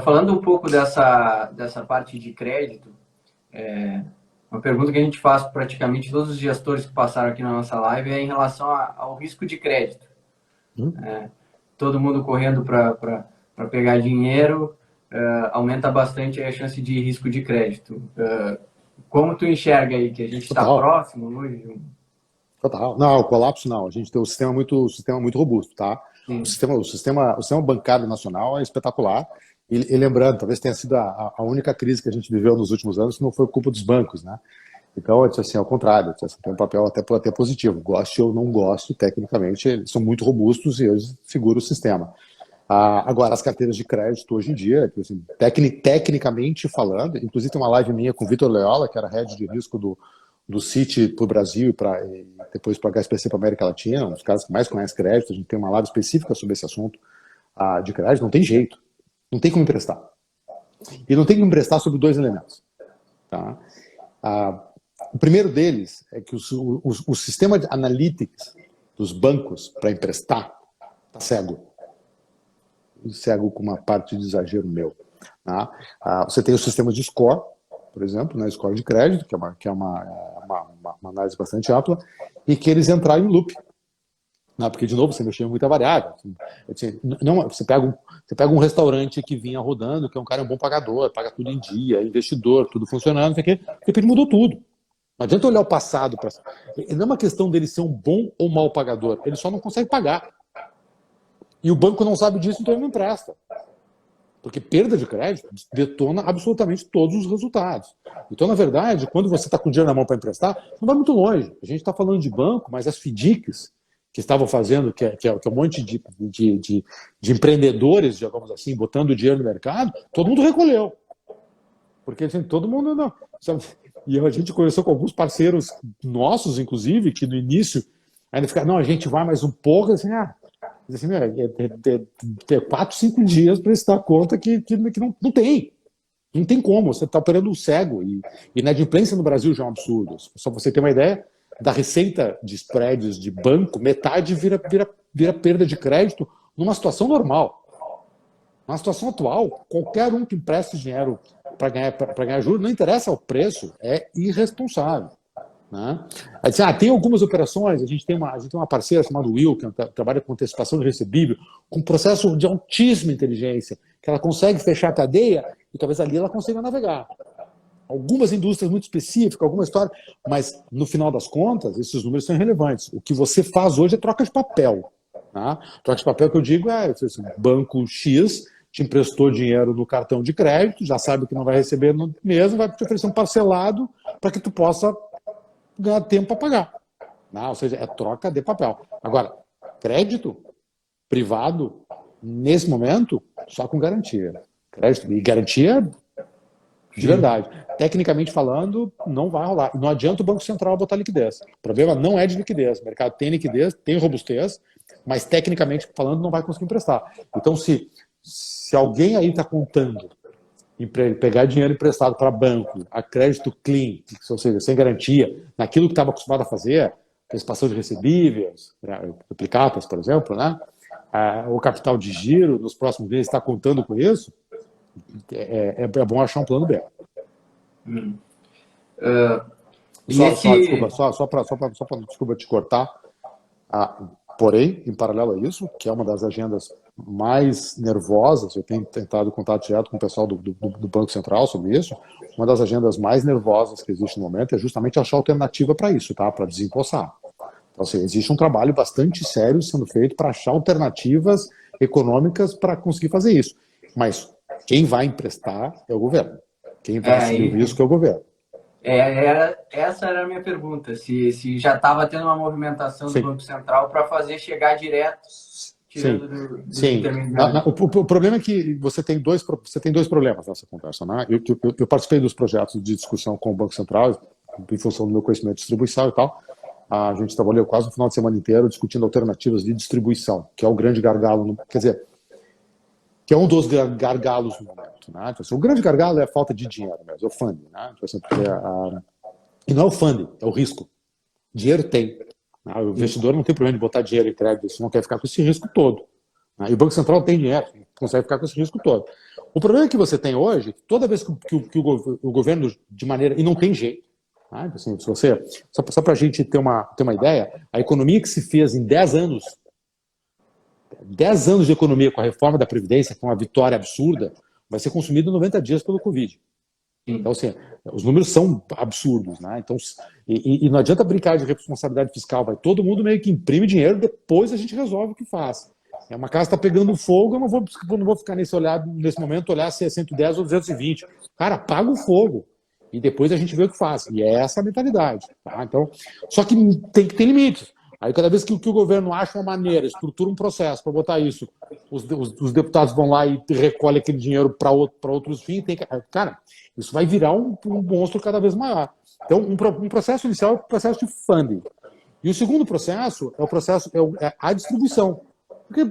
S2: Falando um pouco dessa parte de crédito, uma pergunta que a gente faz para praticamente todos os gestores que passaram aqui na nossa live é em relação ao risco de crédito. Todo mundo correndo para pegar dinheiro, aumenta bastante a chance de risco de crédito. Como tu enxerga aí que a gente está próximo hoje?
S1: Total. Não, o colapso não. A gente tem um sistema muito robusto, tá? O sistema bancário nacional é espetacular. E lembrando, talvez tenha sido a única crise que a gente viveu nos últimos anos que não foi culpa dos bancos, né? Então, assim, ao contrário, tem um papel até positivo. Goste ou não goste, tecnicamente, eles são muito robustos e eles seguram o sistema. Agora, as carteiras de crédito hoje em dia, assim, tecnicamente falando, inclusive tem uma live minha com o Vitor Leola, que era head de risco do Citi para o Brasil e depois para a HSBC para a América Latina, um dos caras que mais conhece crédito. A gente tem uma live específica sobre esse assunto de crédito. Não tem jeito. Não tem como emprestar. E não tem como emprestar sobre dois elementos. Tá? O primeiro deles é que o sistema de analytics dos bancos para emprestar está cego. Cego com uma parte de exagero meu. Tá? Você tem o sistema de score, por exemplo, né, score de crédito, que é uma análise bastante ampla, e que eles entraram em loop. Porque, de novo, você mexeu em muita variável. Você pega um restaurante que vinha rodando, que é um cara um bom pagador, paga tudo em dia, investidor, tudo funcionando, não sei o quê, de repente mudou tudo. Não adianta olhar o passado. Não é uma questão dele ser um bom ou mau pagador, ele só não consegue pagar. E o banco não sabe disso, então ele não empresta. Porque perda de crédito detona absolutamente todos os resultados. Então, na verdade, quando você está com dinheiro na mão para emprestar, não vai muito longe. A gente está falando de banco, mas as FDICs que estavam fazendo, que é um monte de empreendedores, digamos assim, botando dinheiro no mercado, todo mundo recolheu. Porque assim, todo mundo não. Sabe? E a gente conversou com alguns parceiros nossos, inclusive, que no início ainda ficaram, não, a gente vai mais um pouco, assim, ter 4, 5 dias para se dar conta que não tem. Não tem como, você está operando um cego. E inadimplência no Brasil já é um absurdo. Só para você ter uma ideia, da receita de spreads de banco, metade vira perda de crédito numa situação normal. Na situação atual, qualquer um que empreste dinheiro para ganhar juros, não interessa o preço, é irresponsável. Né? Tem algumas operações, a gente tem uma parceira chamada Will, que trabalha com antecipação de recebível, com um processo de altíssima inteligência, que ela consegue fechar a cadeia e talvez ali ela consiga navegar. Algumas indústrias muito específicas, alguma história, mas no final das contas, esses números são irrelevantes. O que você faz hoje é troca de papel. Tá? Troca de papel que eu digo é assim, banco X te emprestou dinheiro no cartão de crédito, já sabe que não vai receber no mês, vai te oferecer um parcelado para que tu possa ganhar tempo para pagar. Ou seja, é troca de papel. Agora, crédito privado, nesse momento, só com garantia. Crédito e garantia de verdade. Tecnicamente falando, não vai rolar. Não adianta o Banco Central botar liquidez. O problema não é de liquidez. O mercado tem liquidez, tem robustez, mas tecnicamente falando, não vai conseguir emprestar. Então, se alguém aí está contando em pegar dinheiro emprestado para banco, a crédito clean, ou seja, sem garantia, naquilo que estava acostumado a fazer, antecipação de recebíveis, duplicatas, por exemplo, né? O capital de giro, nos próximos meses, está contando com isso, é bom achar um plano B. Desculpa te cortar. Porém, em paralelo a isso, que é uma das agendas mais nervosas, eu tenho tentado contato direto com o pessoal do Banco Central sobre isso, uma das agendas mais nervosas que existe no momento é justamente achar alternativa para isso, tá? Para desempossar. Então, assim, existe um trabalho bastante sério sendo feito para achar alternativas econômicas para conseguir fazer isso. Mas quem vai emprestar é o governo. Quem vai assumir o risco é o governo.
S2: Essa era a minha pergunta, se já estava tendo uma movimentação do Banco Central para fazer chegar direto
S1: Sim,
S2: tirando dos
S1: sim.
S2: intermediários.
S1: O problema é que você tem dois problemas nessa conversa, né? Eu participei dos projetos de discussão com o Banco Central, em função do meu conhecimento de distribuição e tal. A gente trabalhou quase um final de semana inteiro discutindo alternativas de distribuição, que é o grande gargalo, quer dizer, que é um dos gargalos no momento, né? Então, assim, o grande gargalo é a falta de dinheiro mesmo, é o funding, né? Então, assim, e não é o funding, é o risco. Dinheiro tem. Né? O investidor não tem problema de botar dinheiro em crédito, você não quer ficar com esse risco todo. Né? E o Banco Central tem dinheiro, consegue ficar com esse risco todo. O problema que você tem hoje, toda vez que o governo, de maneira. E não tem jeito. Né? Assim, se você, só para a gente ter uma ideia, a economia que se fez em 10 anos, 10 anos de economia com a reforma da Previdência, com uma vitória absurda, vai ser consumido em 90 dias pelo Covid. Então, assim, os números são absurdos, né? Então, e não adianta brincar de responsabilidade fiscal, vai todo mundo meio que imprime dinheiro, depois a gente resolve o que faz. É uma casa está pegando fogo, eu não vou ficar nesse momento, olhar se é 110 ou 220. Cara, apaga o fogo. E depois a gente vê o que faz. E é essa a mentalidade. Tá? Então, só que tem que ter limites. Aí, cada vez que o governo acha uma maneira, estrutura um processo para botar isso, os deputados vão lá e recolhem aquele dinheiro para outros fins. Cara, isso vai virar um monstro cada vez maior. Então, um processo inicial é o processo de funding. E o segundo processo é a distribuição. Porque,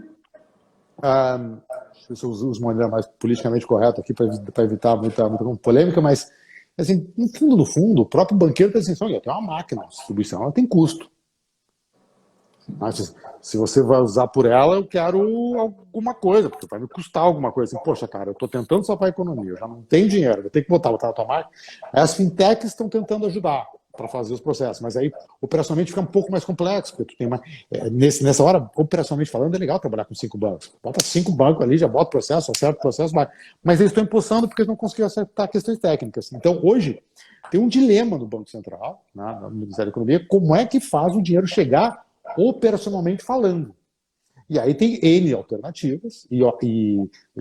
S1: se eu uso uma maneira mais politicamente correta aqui para evitar muita polêmica, mas, assim, no fundo, o próprio banqueiro tem assim, tem uma máquina de distribuição, ela tem custo. Mas, se você vai usar por ela, eu quero alguma coisa, porque vai me custar alguma coisa. Assim, poxa, cara, eu estou tentando salvar a economia, eu já não tenho dinheiro, vou ter que botar na tua máquina. As fintechs estão tentando ajudar para fazer os processos, mas aí operacionalmente fica um pouco mais complexo, porque tu tem mais, nessa hora, operacionalmente falando, é legal trabalhar com 5 bancos. Bota 5 bancos ali, já bota o processo, acerta o processo, vai. Mas eles estão empossando porque eles não conseguiram acertar questões técnicas. Então, hoje, tem um dilema no Banco Central, né, no Ministério da Economia, como é que faz o dinheiro chegar operacionalmente falando. E aí tem N alternativas, e eu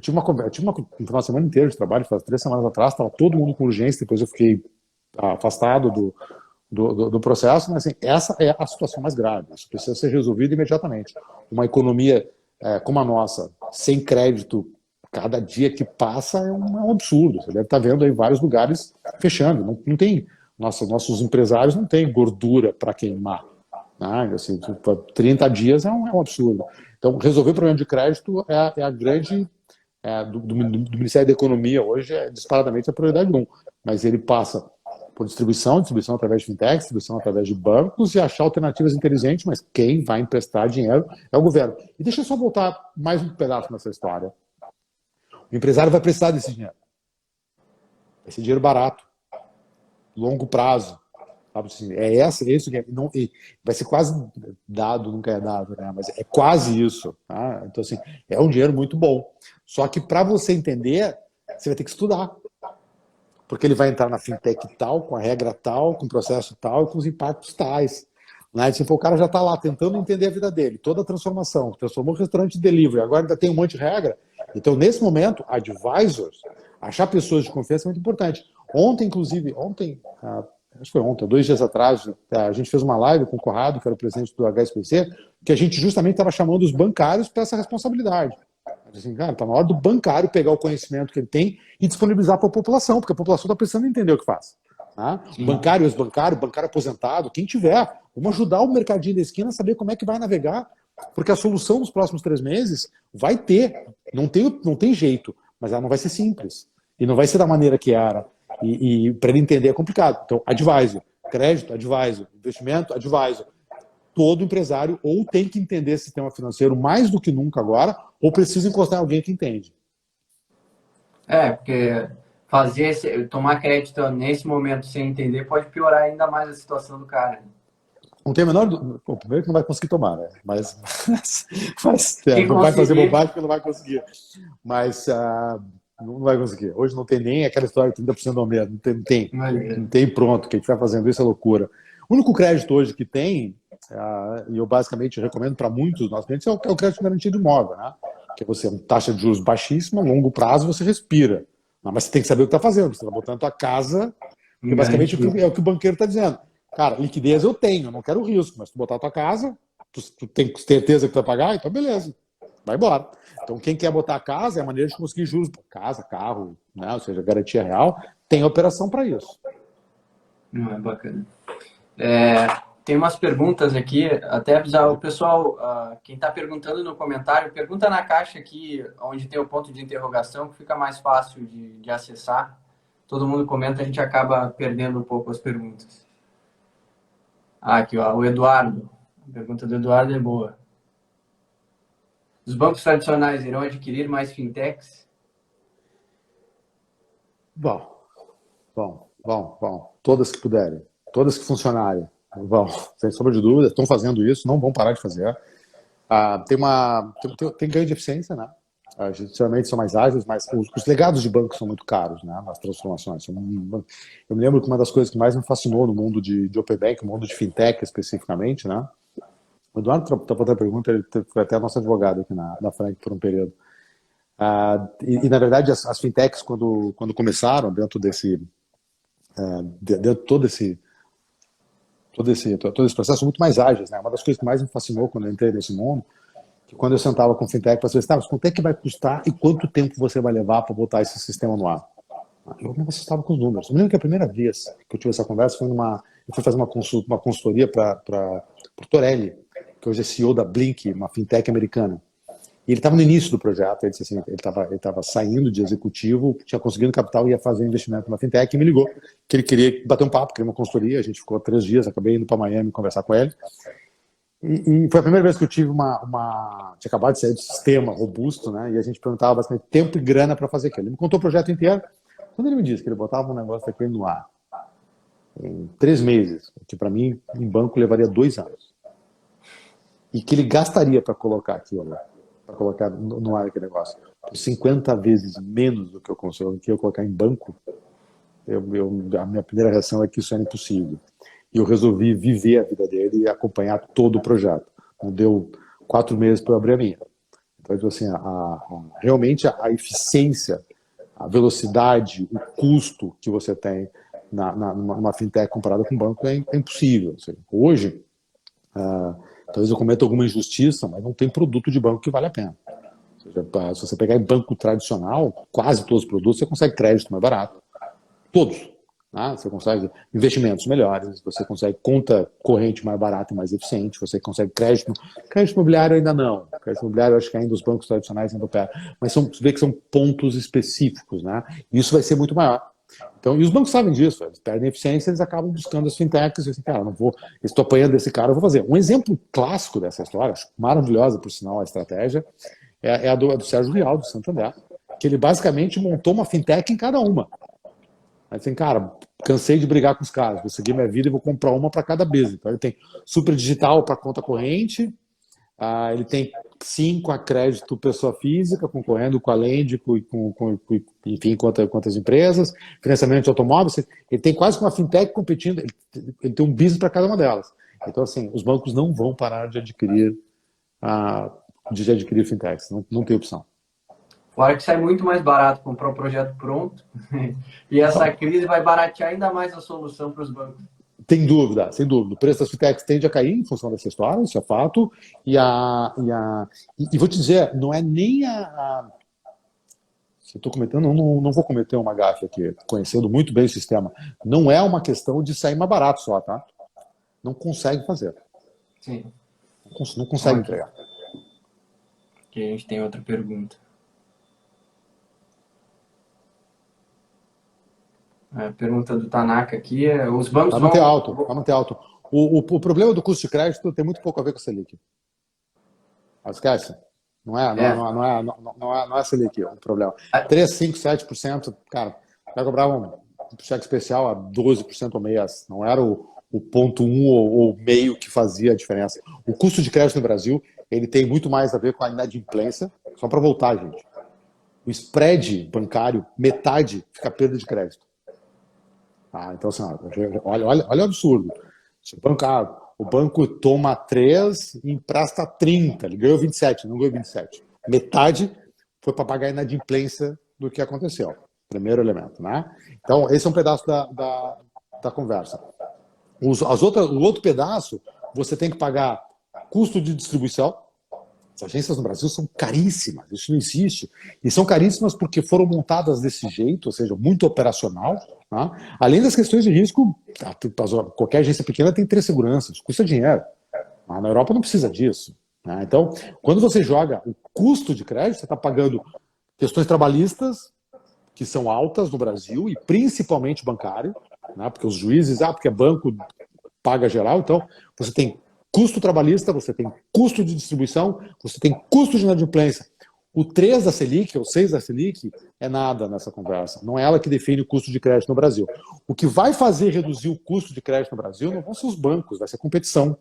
S1: tive um final de semana inteiro de trabalho, faz 3 semanas atrás, estava todo mundo com urgência, depois eu fiquei afastado do processo, mas assim, essa é a situação mais grave, isso precisa ser resolvido imediatamente. Uma economia como a nossa, sem crédito, cada dia que passa é um absurdo, você deve estar vendo aí vários lugares fechando, não tem, nossos empresários não têm gordura para queimar. Assim, 30 dias é um absurdo. Então, resolver o problema de crédito é a grande. Do Ministério da Economia hoje é disparadamente a prioridade 1. Mas ele passa por distribuição através de fintech, distribuição através de bancos e achar alternativas inteligentes, mas quem vai emprestar dinheiro é o governo. E deixa eu só voltar mais um pedaço nessa história. O empresário vai precisar desse dinheiro. Esse dinheiro barato, longo prazo. Assim, esse que não, vai ser quase dado, nunca é dado, né? Mas é quase isso. Tá? Então, assim, é um dinheiro muito bom. Só que para você entender, você vai ter que estudar. Porque ele vai entrar na fintech tal, com a regra tal, com o processo tal, com os impactos tais. Né? Tipo, o cara já está lá tentando entender a vida dele, toda a transformação, transformou o restaurante de delivery, agora ainda tem um monte de regra. Então, nesse momento, advisors, achar pessoas de confiança é muito importante. Ontem, inclusive, acho que foi ontem, 2 dias atrás, a gente fez uma live com o Corrado, que era o presidente do HSBC, que a gente justamente estava chamando os bancários para essa responsabilidade. Assim, cara, está na hora do bancário pegar o conhecimento que ele tem e disponibilizar para a população, porque a população está precisando entender o que faz. Tá? Bancário, ex-bancário, bancário aposentado, quem tiver, vamos ajudar o mercadinho da esquina a saber como é que vai navegar, porque a solução nos próximos 3 meses vai ter, não tem jeito, mas ela não vai ser simples, e não vai ser da maneira que era. E para ele entender é complicado. Então, advisor, crédito, advisor, investimento, advisor. Todo empresário ou tem que entender esse sistema financeiro mais do que nunca agora, ou precisa encostar em alguém que entende.
S2: Porque tomar crédito nesse momento sem entender pode piorar ainda mais a situação do cara.
S1: Não tem a menor. Primeiro que não vai conseguir tomar, né? Mas não vai fazer bobagem porque não vai conseguir. Mas não vai conseguir. Hoje não tem nem aquela história de 30% do aumento. Não tem pronto. Quem estiver fazendo isso é loucura. O único crédito hoje que tem, e eu basicamente recomendo para muitos dos nossos clientes, é o crédito garantido imóvel, né? Que você uma taxa de juros baixíssima, longo prazo, você respira. Mas você tem que saber o que está fazendo. Você está botando a tua casa, porque basicamente é o que o banqueiro está dizendo. Cara, liquidez eu tenho, eu não quero risco, mas tu botar a tua casa, tu tem certeza que tu vai pagar, então beleza. vai embora. Então, quem quer botar a casa é a maneira de conseguir juros para casa, carro, né? Ou seja, garantia real, tem operação para isso.
S2: Não é bacana. Tem umas perguntas aqui, até avisar o pessoal, quem está perguntando no comentário, pergunta na caixa aqui, onde tem o ponto de interrogação, que fica mais fácil de acessar. Todo mundo comenta, a gente acaba perdendo um pouco as perguntas. Aqui, ó, o Eduardo. A pergunta do Eduardo é boa. Os bancos tradicionais irão adquirir mais fintechs?
S1: Vão. Todas que puderem. Todas que funcionarem. Vão. Sem sombra de dúvida. Estão fazendo isso, não vão parar de fazer. Tem ganho de eficiência, né? Geralmente são mais ágeis, mas os legados de banco são muito caros, né, nas transformações. Eu me lembro que uma das coisas que mais me fascinou no mundo de Open Bank, no mundo de fintech especificamente, né? O Eduardo está fazendo a pergunta, ele foi até nosso advogado aqui na Frank por um período. Na verdade, as fintechs, quando começaram, dentro de todo esse processo, são muito mais ágeis, né? Uma das coisas que mais me fascinou quando eu entrei nesse mundo, que quando eu sentava com fintech, eu falei assim, quanto é que vai custar e quanto tempo você vai levar para botar esse sistema no ar? Eu me assustava com os números. Eu me lembro que a primeira vez que eu tive essa conversa foi eu fui fazer uma consultoria para o Torelli, que hoje é CEO da Blink, uma fintech americana. E ele estava no início do projeto, ele disse assim, ele estava saindo de executivo, tinha conseguido capital e ia fazer investimento numa fintech, e me ligou que ele queria bater um papo, queria uma consultoria, a gente ficou 3 dias, acabei indo para Miami conversar com ele. E foi a primeira vez que eu tive tinha acabado de sair do sistema robusto, né? E a gente perguntava bastante tempo e grana para fazer aquilo. Ele me contou o projeto inteiro. Quando ele me disse que ele botava um negócio daquele no ar em 3 meses, que para mim, em banco, levaria 2 anos. E que ele gastaria para colocar aquilo, para colocar no ar aquele negócio, 50 vezes menos do que eu consigo colocar em banco, a minha primeira reação é que isso era impossível. E eu resolvi viver a vida dele e acompanhar todo o projeto. Não deu 4 meses para eu abrir a minha. Então, assim, realmente a eficiência, a velocidade, o custo que você tem numa fintech comparada com um banco é impossível. Assim, hoje, talvez eu cometa alguma injustiça, mas não tem produto de banco que vale a pena. Ou seja, se você pegar em banco tradicional, quase todos os produtos, você consegue crédito mais barato. Todos. Você consegue investimentos melhores, você consegue conta corrente mais barata e mais eficiente, você consegue crédito. Crédito imobiliário ainda não. Crédito imobiliário, eu acho que ainda os bancos tradicionais ainda operam. Mas você vê que são pontos específicos, né? E isso vai ser muito maior. Então, e os bancos sabem disso, eles perdem eficiência, eles acabam buscando as fintechs, e assim, cara, estou apanhando desse cara, eu vou fazer. Um exemplo clássico dessa história, maravilhosa por sinal a estratégia, é a do Sérgio Rial, do Santander, que ele basicamente montou uma fintech em cada uma. Assim, cara, cansei de brigar com os caras, vou seguir minha vida e vou comprar uma para cada business. Então, ele tem super digital para conta corrente, ele tem 5 a crédito pessoa física, concorrendo com a Lend, enfim, com outras empresas, financiamento de automóveis. Ele tem quase uma fintech competindo, ele tem um business para cada uma delas. Então, assim, os bancos não vão parar de adquirir fintechs, não tem opção.
S2: Fora que sai muito mais barato comprar um projeto pronto e essa crise vai baratear ainda mais a solução para os bancos.
S1: Sem dúvida, sem dúvida. O preço das fintechs tende a cair em função dessa história, isso é fato. E vou te dizer, não é nem se eu estou cometendo, não vou cometer uma gafe aqui, conhecendo muito bem o sistema. Não é uma questão de sair mais barato só, tá? Não consegue fazer.
S2: Sim.
S1: Não consegue entregar.
S2: Aqui a gente tem outra pergunta. A pergunta do Tanaka aqui é: os bancos
S1: vai manter alto. O problema do custo de crédito tem muito pouco a ver com a Selic. Esquece. Não é a Selic o problema. 3, 5, 7%, cara, vai cobrar um cheque especial a 12% ao mês. Não era o 0,1 ou meio que fazia a diferença. O custo de crédito no Brasil, ele tem muito mais a ver com a inadimplência. Só para voltar, gente. O spread bancário, metade fica perda de crédito. Então, assim, olha o absurdo. Se o banco toma 3 e empresta 30, ele ganhou 27, não ganhou 27. Metade foi para pagar a inadimplência do que aconteceu. Primeiro elemento, né? Então, esse é um pedaço da conversa. O outro pedaço, você tem que pagar custo de distribuição, As agências no Brasil são caríssimas, isso não existe. E são caríssimas porque foram montadas desse jeito, ou seja, muito operacional. Tá? Além das questões de risco, qualquer agência pequena tem 3 seguranças, custa dinheiro. Mas na Europa não precisa disso. Né? Então, quando você joga o custo de crédito, você está pagando questões trabalhistas, que são altas no Brasil, e principalmente bancário, né? Porque os juízes, porque é banco, paga geral, então você tem custo trabalhista, você tem custo de distribuição, você tem custo de inadimplência. O 3 da Selic, ou 6 da Selic, é nada nessa conversa. Não é ela que define o custo de crédito no Brasil. O que vai fazer reduzir o custo de crédito no Brasil não vão ser os bancos, vai ser a competição.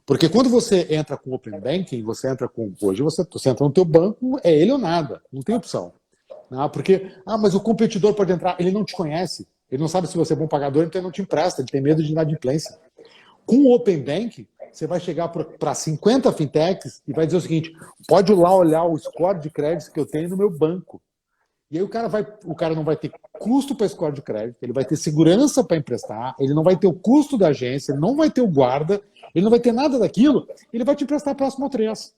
S1: Porque quando você entra com Open Banking, você entra com... Hoje você entra no teu banco, é ele ou nada, não tem opção. Porque, mas o competidor pode entrar, ele não te conhece, ele não sabe se você é bom pagador, então ele não te empresta, ele tem medo de inadimplência. Com o Open Banking, você vai chegar para 50 fintechs e vai dizer o seguinte, pode lá olhar o score de crédito que eu tenho no meu banco. E aí o cara não vai ter custo para score de crédito, ele vai ter segurança para emprestar, ele não vai ter o custo da agência, ele não vai ter o guarda, ele não vai ter nada daquilo, ele vai te emprestar próximo ao 3.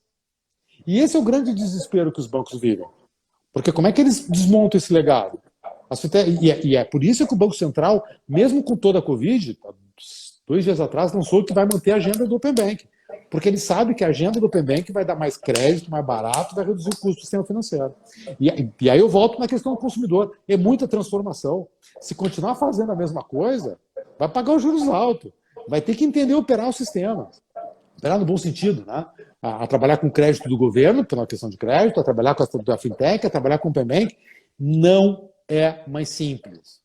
S1: E esse é o grande desespero que os bancos vivem. Porque como é que eles desmontam esse legado? E é por isso que o Banco Central, mesmo com toda a Covid, 2 dias atrás, lançou que vai manter a agenda do Open Bank. Porque ele sabe que a agenda do Open Bank vai dar mais crédito, mais barato, vai reduzir o custo do sistema financeiro. E aí eu volto na questão do consumidor. É muita transformação. Se continuar fazendo a mesma coisa, vai pagar os juros altos. Vai ter que entender operar o sistema. Operar no bom sentido, né? A trabalhar com crédito do governo, por uma questão de crédito, a trabalhar com a fintech, a trabalhar com o Open Bank. Não é mais simples,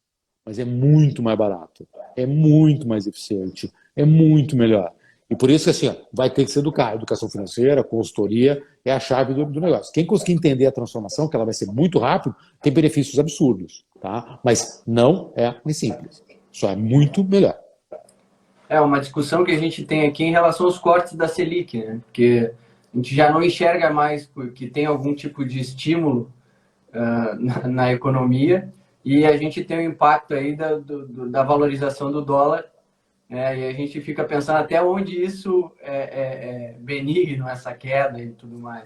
S1: mas é muito mais barato, é muito mais eficiente, é muito melhor. E por isso que assim, vai ter que ser educação financeira, consultoria, é a chave do negócio. Quem conseguir entender a transformação, que ela vai ser muito rápido, tem benefícios absurdos, tá? Mas não é mais simples, só é muito melhor.
S2: É uma discussão que a gente tem aqui em relação aos cortes da Selic, né? Porque a gente já não enxerga mais que tem algum tipo de estímulo na economia e a gente tem o impacto aí da valorização do dólar, né? E a gente fica pensando até onde isso é benigno, essa queda e tudo mais.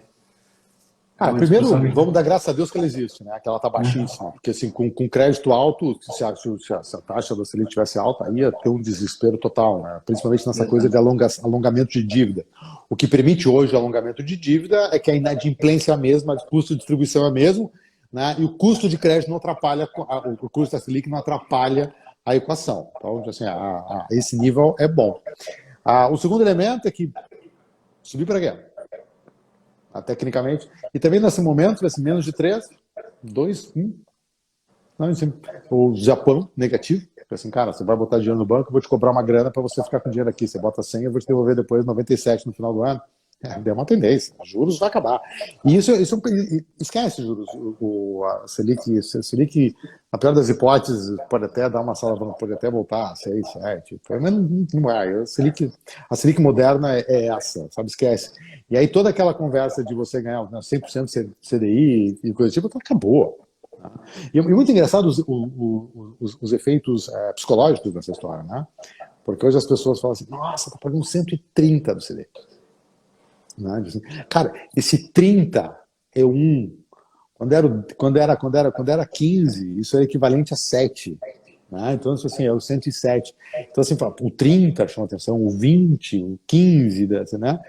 S1: Primeiro, vamos dar graças a Deus que ela existe, né? Que ela está baixíssima. Porque assim, com crédito alto, se a taxa da Selic tivesse alta, aí ia ter um desespero total, né? Principalmente nessa coisa de alongamento de dívida. O que permite hoje o alongamento de dívida é que a inadimplência é a mesma, o custo de distribuição é o mesmo, né? E o custo de crédito não atrapalha, o custo da Selic não atrapalha a equação. Então, assim, esse nível é bom. O segundo elemento é que subir para quê? Tecnicamente. E também nesse momento, vai ser menos de 3, 2, 1. Não, o Japão, negativo. Assim, cara, você vai botar dinheiro no banco, eu vou te cobrar uma grana para você ficar com dinheiro aqui. Você bota 100, eu vou te devolver depois 97 no final do ano. Deu uma tendência. Os juros vai acabar. E isso esquece juros. A Selic, na pior das hipóteses, pode até dar uma sala, pode até voltar a 6, 7. Mas não vai. A Selic moderna é essa, sabe? Esquece. E aí toda aquela conversa de você ganhar 100% CDI e coisa do tipo, acabou. E muito engraçado os efeitos psicológicos dessa história, né? Porque hoje as pessoas falam assim, nossa, tá pagando 130 do CDI. Né? Cara, esse 30 é 1. Quando era 15, isso é equivalente a 7. Né? Então, assim, é o 107. Então, assim, o 30 chama atenção, o 20, o 15, né?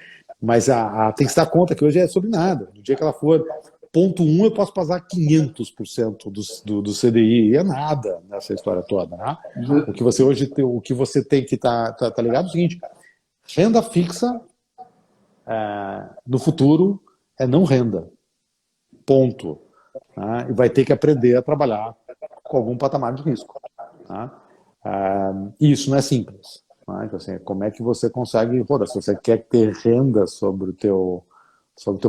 S1: Mas tem que se dar conta que hoje é sobre nada. No dia que ela for 0,1, eu posso passar 500% do CDI. E é nada nessa história toda. Né? O que você hoje tem, o que você tem que tá ligado é o seguinte: renda fixa no futuro é não renda. Ponto. Tá? E vai ter que aprender a trabalhar com algum patamar de risco. Tá? E isso não é simples. Tá? Então, assim, como é que você consegue, se você quer ter renda sobre o teu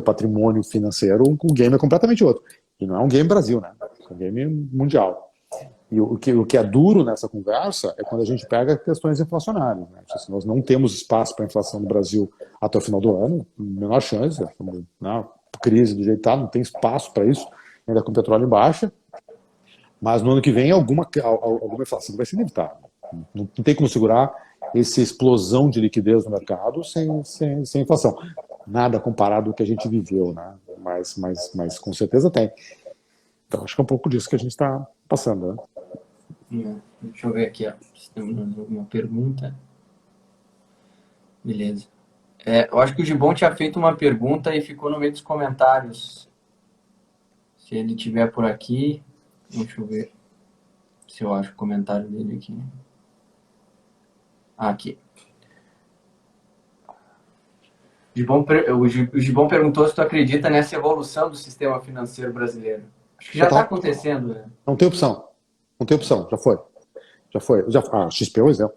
S1: patrimônio financeiro, o game é completamente outro. E não é um game Brasil, né? É um game mundial. E o que é duro nessa conversa é quando a gente pega questões inflacionárias. Né? Se nós não temos espaço para inflação no Brasil até o final do ano, menor chance, né? Crise do jeito que está, não tem espaço para isso, ainda com petróleo em baixa, mas no ano que vem alguma inflação vai ser inevitável. Não tem como segurar essa explosão de liquidez no mercado sem inflação. nada comparado ao que a gente viveu, né? Mas com certeza tem. Então, acho que é um pouco disso que a gente está passando, né?
S2: Deixa eu ver aqui, ó, se temos alguma pergunta. Beleza. Eu acho que o Gibon tinha feito uma pergunta e ficou no meio dos comentários. Se ele estiver por aqui, deixa eu ver se eu acho o comentário dele aqui. Aqui. O Gibon perguntou se tu acredita nessa evolução do sistema financeiro brasileiro. Acho que já está acontecendo, né?
S1: Não tem opção. Não tem opção. Já foi. A XP é um exemplo.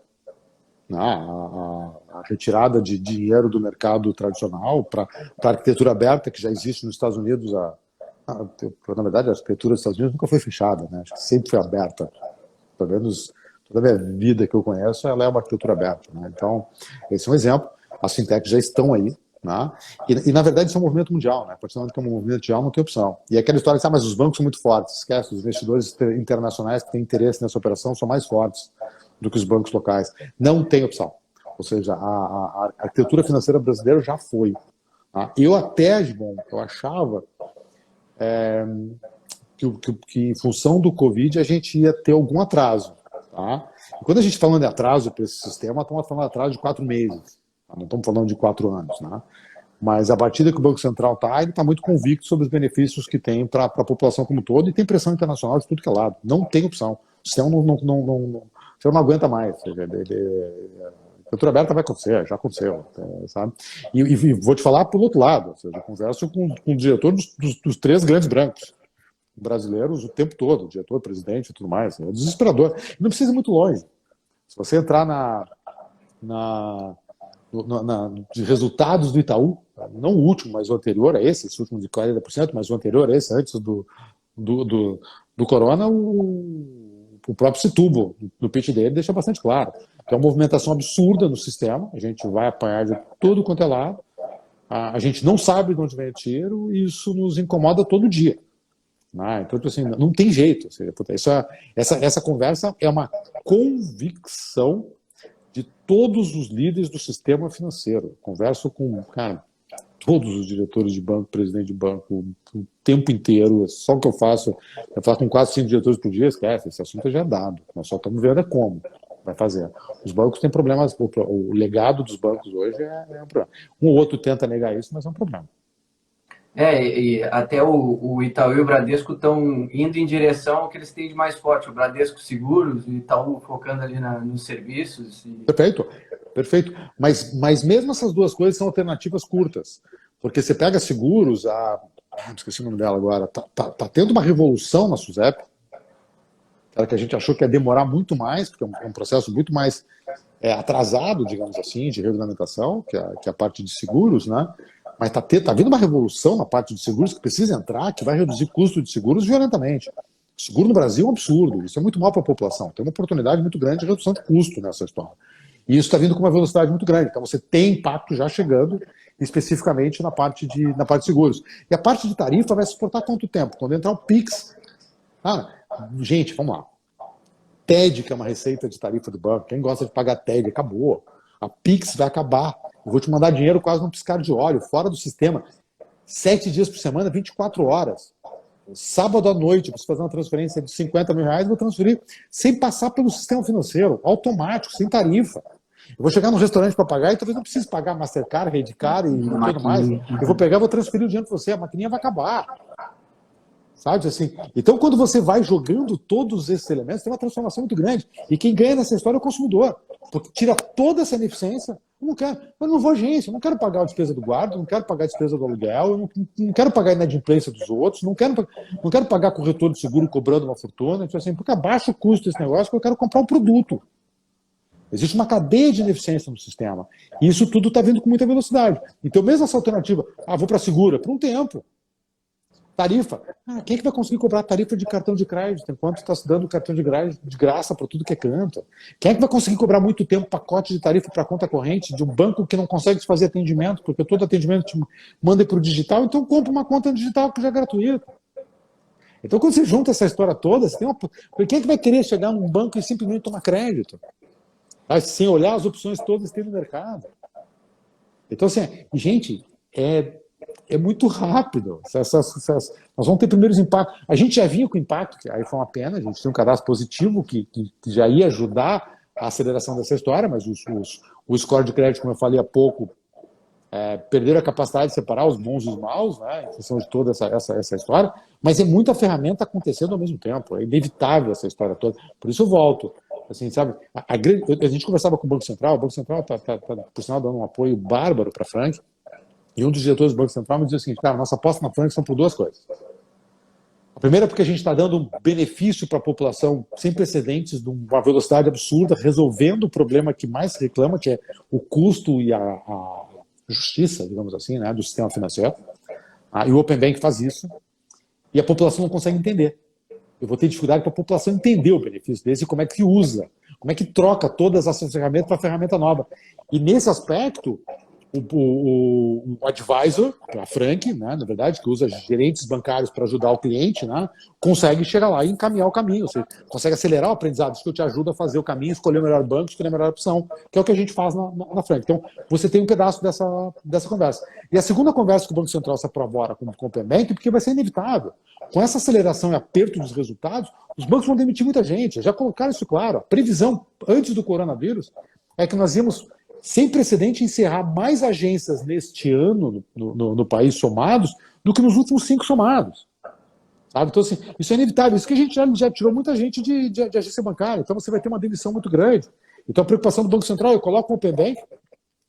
S1: A retirada de dinheiro do mercado tradicional para a arquitetura aberta, que já existe nos Estados Unidos. Na verdade, a arquitetura dos Estados Unidos nunca foi fechada, né? Acho que sempre foi aberta. Pelo menos toda a minha vida que eu conheço, ela é uma arquitetura aberta, né? Então, esse é um exemplo. As fintechs já estão aí, né? E na verdade, isso é um movimento mundial, né? A partir do momento que é um movimento mundial, não tem opção. E aquela história que, mas os bancos são muito fortes. Esquece, os investidores internacionais que têm interesse nessa operação são mais fortes do que os bancos locais. Não tem opção. Ou seja, a arquitetura financeira brasileira já foi. Tá? Eu até, bom, eu achava que em função do Covid a gente ia ter algum atraso. Tá? E quando a gente está falando de atraso para esse sistema, estamos falando de atraso de 4 meses. Tá? Não estamos falando de 4 anos. Né? Mas a batida que o Banco Central está, ele está muito convicto sobre os benefícios que tem para a população como um todo, e tem pressão internacional de tudo que é lado. Não tem opção. O sistema você não aguenta mais. A cultura aberta vai acontecer, já aconteceu, sabe? E vou te falar por outro lado. Ou seja, eu converso com o diretor dos 3 grandes bancos brasileiros o tempo todo, o diretor, presidente e tudo mais. É desesperador. Não precisa ir muito longe. Se você entrar de resultados do Itaú, não o último, mas o anterior a esse último de 40%, mas o anterior a esse, antes do corona, o próprio Setúbal, no pitch dele, deixa bastante claro que é uma movimentação absurda no sistema, a gente vai apanhar de tudo quanto é lado, a gente não sabe de onde vem o tiro, e isso nos incomoda todo dia. Então, assim, não tem jeito. Essa conversa é uma convicção de todos os líderes do sistema financeiro. Converso com, todos os diretores de banco, presidente de banco, o tempo inteiro, é só o que eu faço. Eu faço com quase 5 diretores por dia, esquece, esse assunto já é dado. Nós só estamos vendo como vai fazer. Os bancos têm problemas, o legado dos bancos hoje é um problema. Um ou outro tenta negar isso, mas é um problema.
S2: E até o Itaú e o Bradesco estão indo em direção ao que eles têm de mais forte. O Bradesco Seguros, o Itaú focando ali nos serviços.
S1: Perfeito. Mas mesmo essas duas coisas são alternativas curtas. Porque você pega seguros, esqueci o nome dela agora, tá tendo uma revolução na SUSEP, que a gente achou que ia demorar muito mais, porque é um processo muito mais atrasado, digamos assim, de regulamentação, que é a parte de seguros, né? Mas tá vindo uma revolução na parte de seguros que precisa entrar, que vai reduzir custo de seguros violentamente. O seguro no Brasil é um absurdo, isso é muito mal para a população. Tem uma oportunidade muito grande de redução de custo nessa história. E isso está vindo com uma velocidade muito grande. Então você tem impacto já chegando, especificamente na parte de seguros. E a parte de tarifa vai suportar quanto tempo? Quando entrar o Pix. Gente, vamos lá. TED, que é uma receita de tarifa do banco, quem gosta de pagar TED, acabou. A Pix vai acabar. Eu vou te mandar dinheiro quase num piscar de olho, fora do sistema. 7 dias por semana, 24 horas. Sábado à noite, para você fazer uma transferência de 50 mil reais, eu vou transferir sem passar pelo sistema financeiro, automático, sem tarifa. Eu vou chegar no restaurante para pagar e talvez não precise pagar Mastercard, Redcard e tudo mais. Eu vou pegar, vou transferir o dinheiro para você, a maquininha vai acabar. Sabe, assim? Então, quando você vai jogando todos esses elementos, tem uma transformação muito grande. E quem ganha nessa história é o consumidor. Porque tira toda essa ineficiência. Eu não vou à agência, eu não quero pagar a despesa do guarda, não quero pagar a despesa do aluguel, eu não quero pagar a inadimplência dos outros, não quero pagar corretor de seguro cobrando uma fortuna, então, assim, porque abaixa o custo desse negócio, porque eu quero comprar um produto. Existe uma cadeia de ineficiência no sistema. E isso tudo está vindo com muita velocidade. Então, mesmo essa alternativa, vou para a segura, por um tempo. Tarifa. Quem é que vai conseguir cobrar tarifa de cartão de crédito enquanto está se dando cartão de graça para tudo que é canto? Quem é que vai conseguir cobrar muito tempo pacote de tarifa para conta corrente de um banco que não consegue fazer atendimento, porque todo atendimento te manda para o digital, então compra uma conta digital que já é gratuita. Então, quando você junta essa história toda, você tem quem é que vai querer chegar num banco e simplesmente tomar crédito? Sem olhar as opções todas que tem no mercado. Então, assim, gente, é muito rápido. Nós vamos ter primeiros impactos. A gente já vinha com impacto, que aí foi uma pena, a gente tem um cadastro positivo que já ia ajudar a aceleração dessa história, mas o score de crédito, como eu falei há pouco, perderam a capacidade de separar os bons e os maus, né, em função de toda essa história, mas é muita ferramenta acontecendo ao mesmo tempo, é inevitável essa história toda. Por isso eu volto. Assim, sabe, a gente conversava com o Banco Central está, por sinal, dando um apoio bárbaro para a Frank, e um dos diretores do Banco Central me dizia o seguinte: cara, nossa aposta na Frank são por duas coisas. A primeira é porque a gente está dando um benefício para a população sem precedentes, de uma velocidade absurda, resolvendo o problema que mais se reclama, que é o custo e a justiça, digamos assim, né, do sistema financeiro. E o Open Bank faz isso, e a população não consegue entender. Eu vou ter dificuldade para a população entender o benefício desse e como é que usa, como é que troca todas essas ferramentas para ferramenta nova. E nesse aspecto, o advisor, que é a Frank, né, na verdade, que usa gerentes bancários para ajudar o cliente, né, consegue chegar lá e encaminhar o caminho. Você consegue acelerar o aprendizado, isso que eu te ajudo a fazer o caminho, escolher o melhor banco, escolher a melhor opção, que é o que a gente faz na Frank. Então, você tem um pedaço dessa conversa. E a segunda conversa que o Banco Central se aprovora com o Open Bank, porque vai ser inevitável. Com essa aceleração e aperto dos resultados, os bancos vão demitir muita gente. Já colocaram isso claro. A previsão antes do coronavírus é que nós íamos, sem precedente, encerrar mais agências neste ano no país somados do que nos últimos 5 somados. Sabe? Então, assim, isso é inevitável. Isso que a gente já tirou muita gente de agência bancária. Então, você vai ter uma demissão muito grande. Então, a preocupação do Banco Central, eu coloco o Open Bank,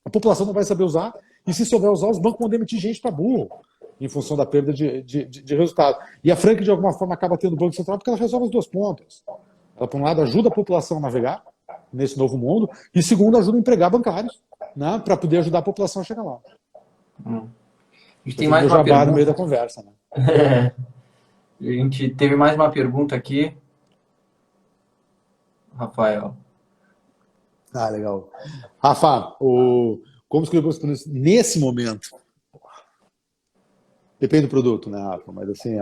S1: a população não vai saber usar, e se souber usar, os bancos vão demitir gente para burro, em função da perda de resultado. E a Frank, de alguma forma, acaba tendo o Banco Central porque ela resolve as duas pontas. Ela, por um lado, ajuda a população a navegar nesse novo mundo, e segundo, ajuda a empregar bancários, né, para poder ajudar a população a chegar lá.
S2: A gente tem mais uma
S1: pergunta no meio da conversa, né?
S2: A gente teve mais uma pergunta aqui. Rafael.
S1: Legal. Rafa, como escolher nesse momento? Depende do produto, né, Rafa? Mas assim,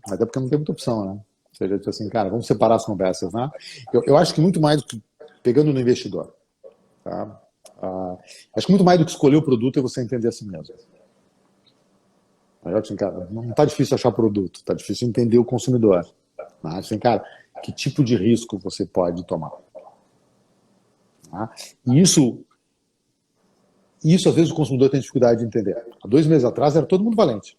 S1: até porque não tem muita opção, né? Ou seja, assim, cara, vamos separar as conversas, né? Eu acho que muito mais do que pegando no investidor, tá? Acho que muito mais do que escolher o produto é você entender a si mesmo. Assim, cara, não está difícil achar produto, está difícil entender o consumidor. Né? Assim, cara, que tipo de risco você pode tomar? Tá? E isso às vezes o consumidor tem dificuldade de entender. Há 2 meses atrás era todo mundo valente.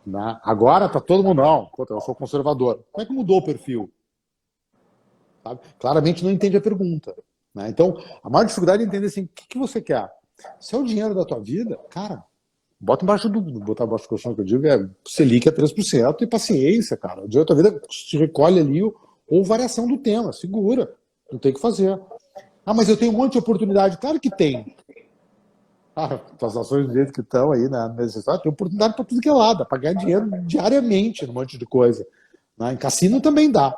S1: Né? Agora está todo mundo, não, eu sou conservador. Como é que mudou o perfil? Sabe? Claramente não entende a pergunta. Né? Então, a maior dificuldade é entender assim, o que você quer? Se é o dinheiro da tua vida, cara, botar embaixo do colchão, que eu digo, Selic é 3% e paciência, cara. O dinheiro da tua vida se recolhe ali ou variação do tema, segura, não tem o que fazer. Mas eu tenho um monte de oportunidade. Claro que tem. As ações do jeito que estão aí, né, tem oportunidade para tudo que é lado, para ganhar dinheiro diariamente num monte de coisa. Né? Em cassino também dá.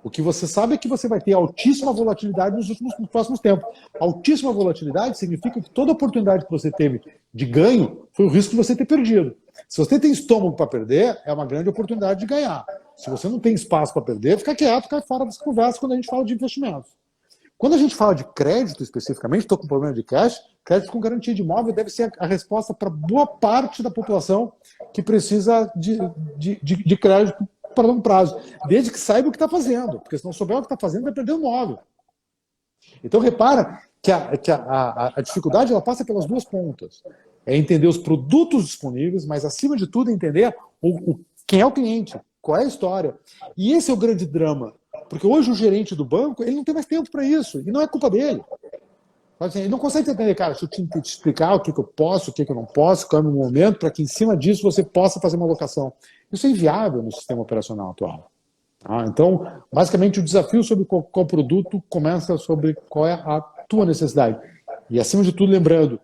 S1: O que você sabe é que você vai ter altíssima volatilidade nos próximos tempos. Altíssima volatilidade significa que toda oportunidade que você teve de ganho foi o risco de você ter perdido. Se você tem estômago para perder, é uma grande oportunidade de ganhar. Se você não tem espaço para perder, fica quieto, cai fora dessa conversa quando a gente fala de investimentos. Quando a gente fala de crédito especificamente, estou com problema de cash, crédito com garantia de imóvel deve ser a resposta para boa parte da população que precisa de crédito para longo prazo, desde que saiba o que está fazendo, porque se não souber o que está fazendo, vai perder o imóvel. Então, repara que a dificuldade ela passa pelas duas pontas. É entender os produtos disponíveis, mas, acima de tudo, entender quem é o cliente, qual é a história. E esse é o grande drama, porque hoje o gerente do banco ele não tem mais tempo para isso, e não é culpa dele. Ele não consegue entender, cara, deixa eu te explicar o que eu posso, o que eu não posso, qual é o meu momento, para que em cima disso você possa fazer uma alocação. Isso é inviável no sistema operacional atual. Então, basicamente, o desafio sobre qual produto começa sobre qual é a tua necessidade. E, acima de tudo, lembrando,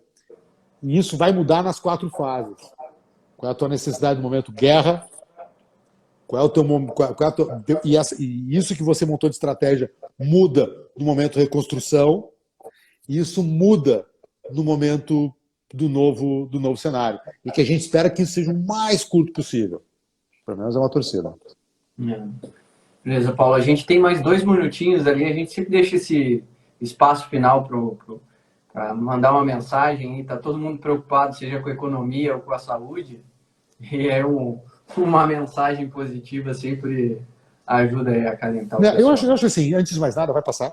S1: isso vai mudar nas 4 fases. Qual é a tua necessidade no momento guerra, qual é o teu momento, e isso que você montou de estratégia muda no momento reconstrução, e isso muda no momento do novo cenário. E que a gente espera que isso seja o mais curto possível. Pelo menos é uma torcida.
S2: Beleza, Paulo. A gente tem mais 2 minutinhos ali. A gente sempre deixa esse espaço final mandar uma mensagem. Está todo mundo preocupado, seja com a economia ou com a saúde. E é uma mensagem positiva sempre ajuda a acalentar o pessoal.
S1: Eu acho assim, antes de mais nada, vai passar.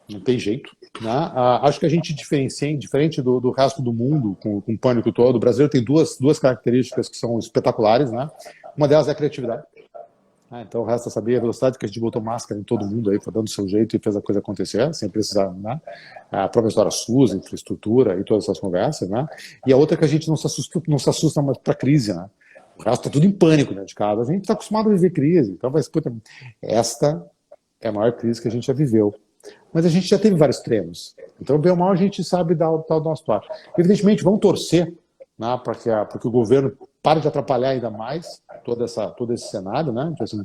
S1: Não tem jeito. Né? Acho que a gente diferencia, diferente do resto do mundo, com o pânico todo, o brasileiro tem duas características que são espetaculares. Né? Uma delas é a criatividade. Então o resto é saber a velocidade que a gente botou máscara em todo mundo aí, foi dando o seu jeito e fez a coisa acontecer, sem precisar, né? A própria história SUS, infraestrutura e todas essas conversas, né? E a outra é que a gente não se assusta mais para a crise, né? O resto está tudo em pânico dentro de casa. A gente está acostumado a viver crise. Então, esta é a maior crise que a gente já viveu. Mas a gente já teve vários extremos. Então, bem ou mal, a gente sabe dar o nosso passo. Evidentemente, vamos torcer, né, para que o governo pare de atrapalhar ainda mais todo esse cenário, né? Então, assim,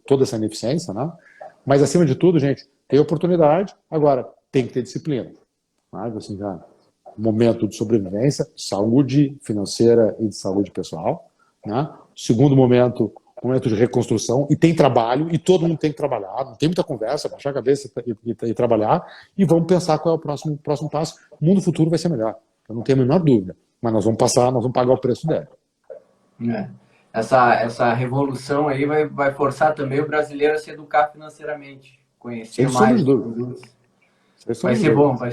S1: toda essa ineficiência. Né? Mas, acima de tudo, gente, tem oportunidade. Agora, tem que ter disciplina. Né? Assim, momento de sobrevivência, saúde financeira e de saúde pessoal. Né? Segundo momento de reconstrução, e tem trabalho, e todo mundo tem que trabalhar, não tem muita conversa, baixar a cabeça e trabalhar, e vamos pensar qual é o próximo passo. O mundo futuro vai ser melhor, eu não tenho a menor dúvida, mas nós vamos pagar o preço dela.
S2: Essa revolução aí vai forçar também o brasileiro a se educar financeiramente, conhecer mais. Vai ser bom. A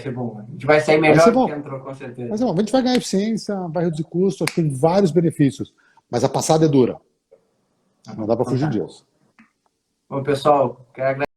S2: gente vai sair melhor do que entrou, com certeza.
S1: Mas, a gente vai ganhar eficiência, vai reduzir custo, tem vários benefícios, mas a passada é dura. Não dá para fugir disso.
S2: Bom, pessoal, quero agradecer.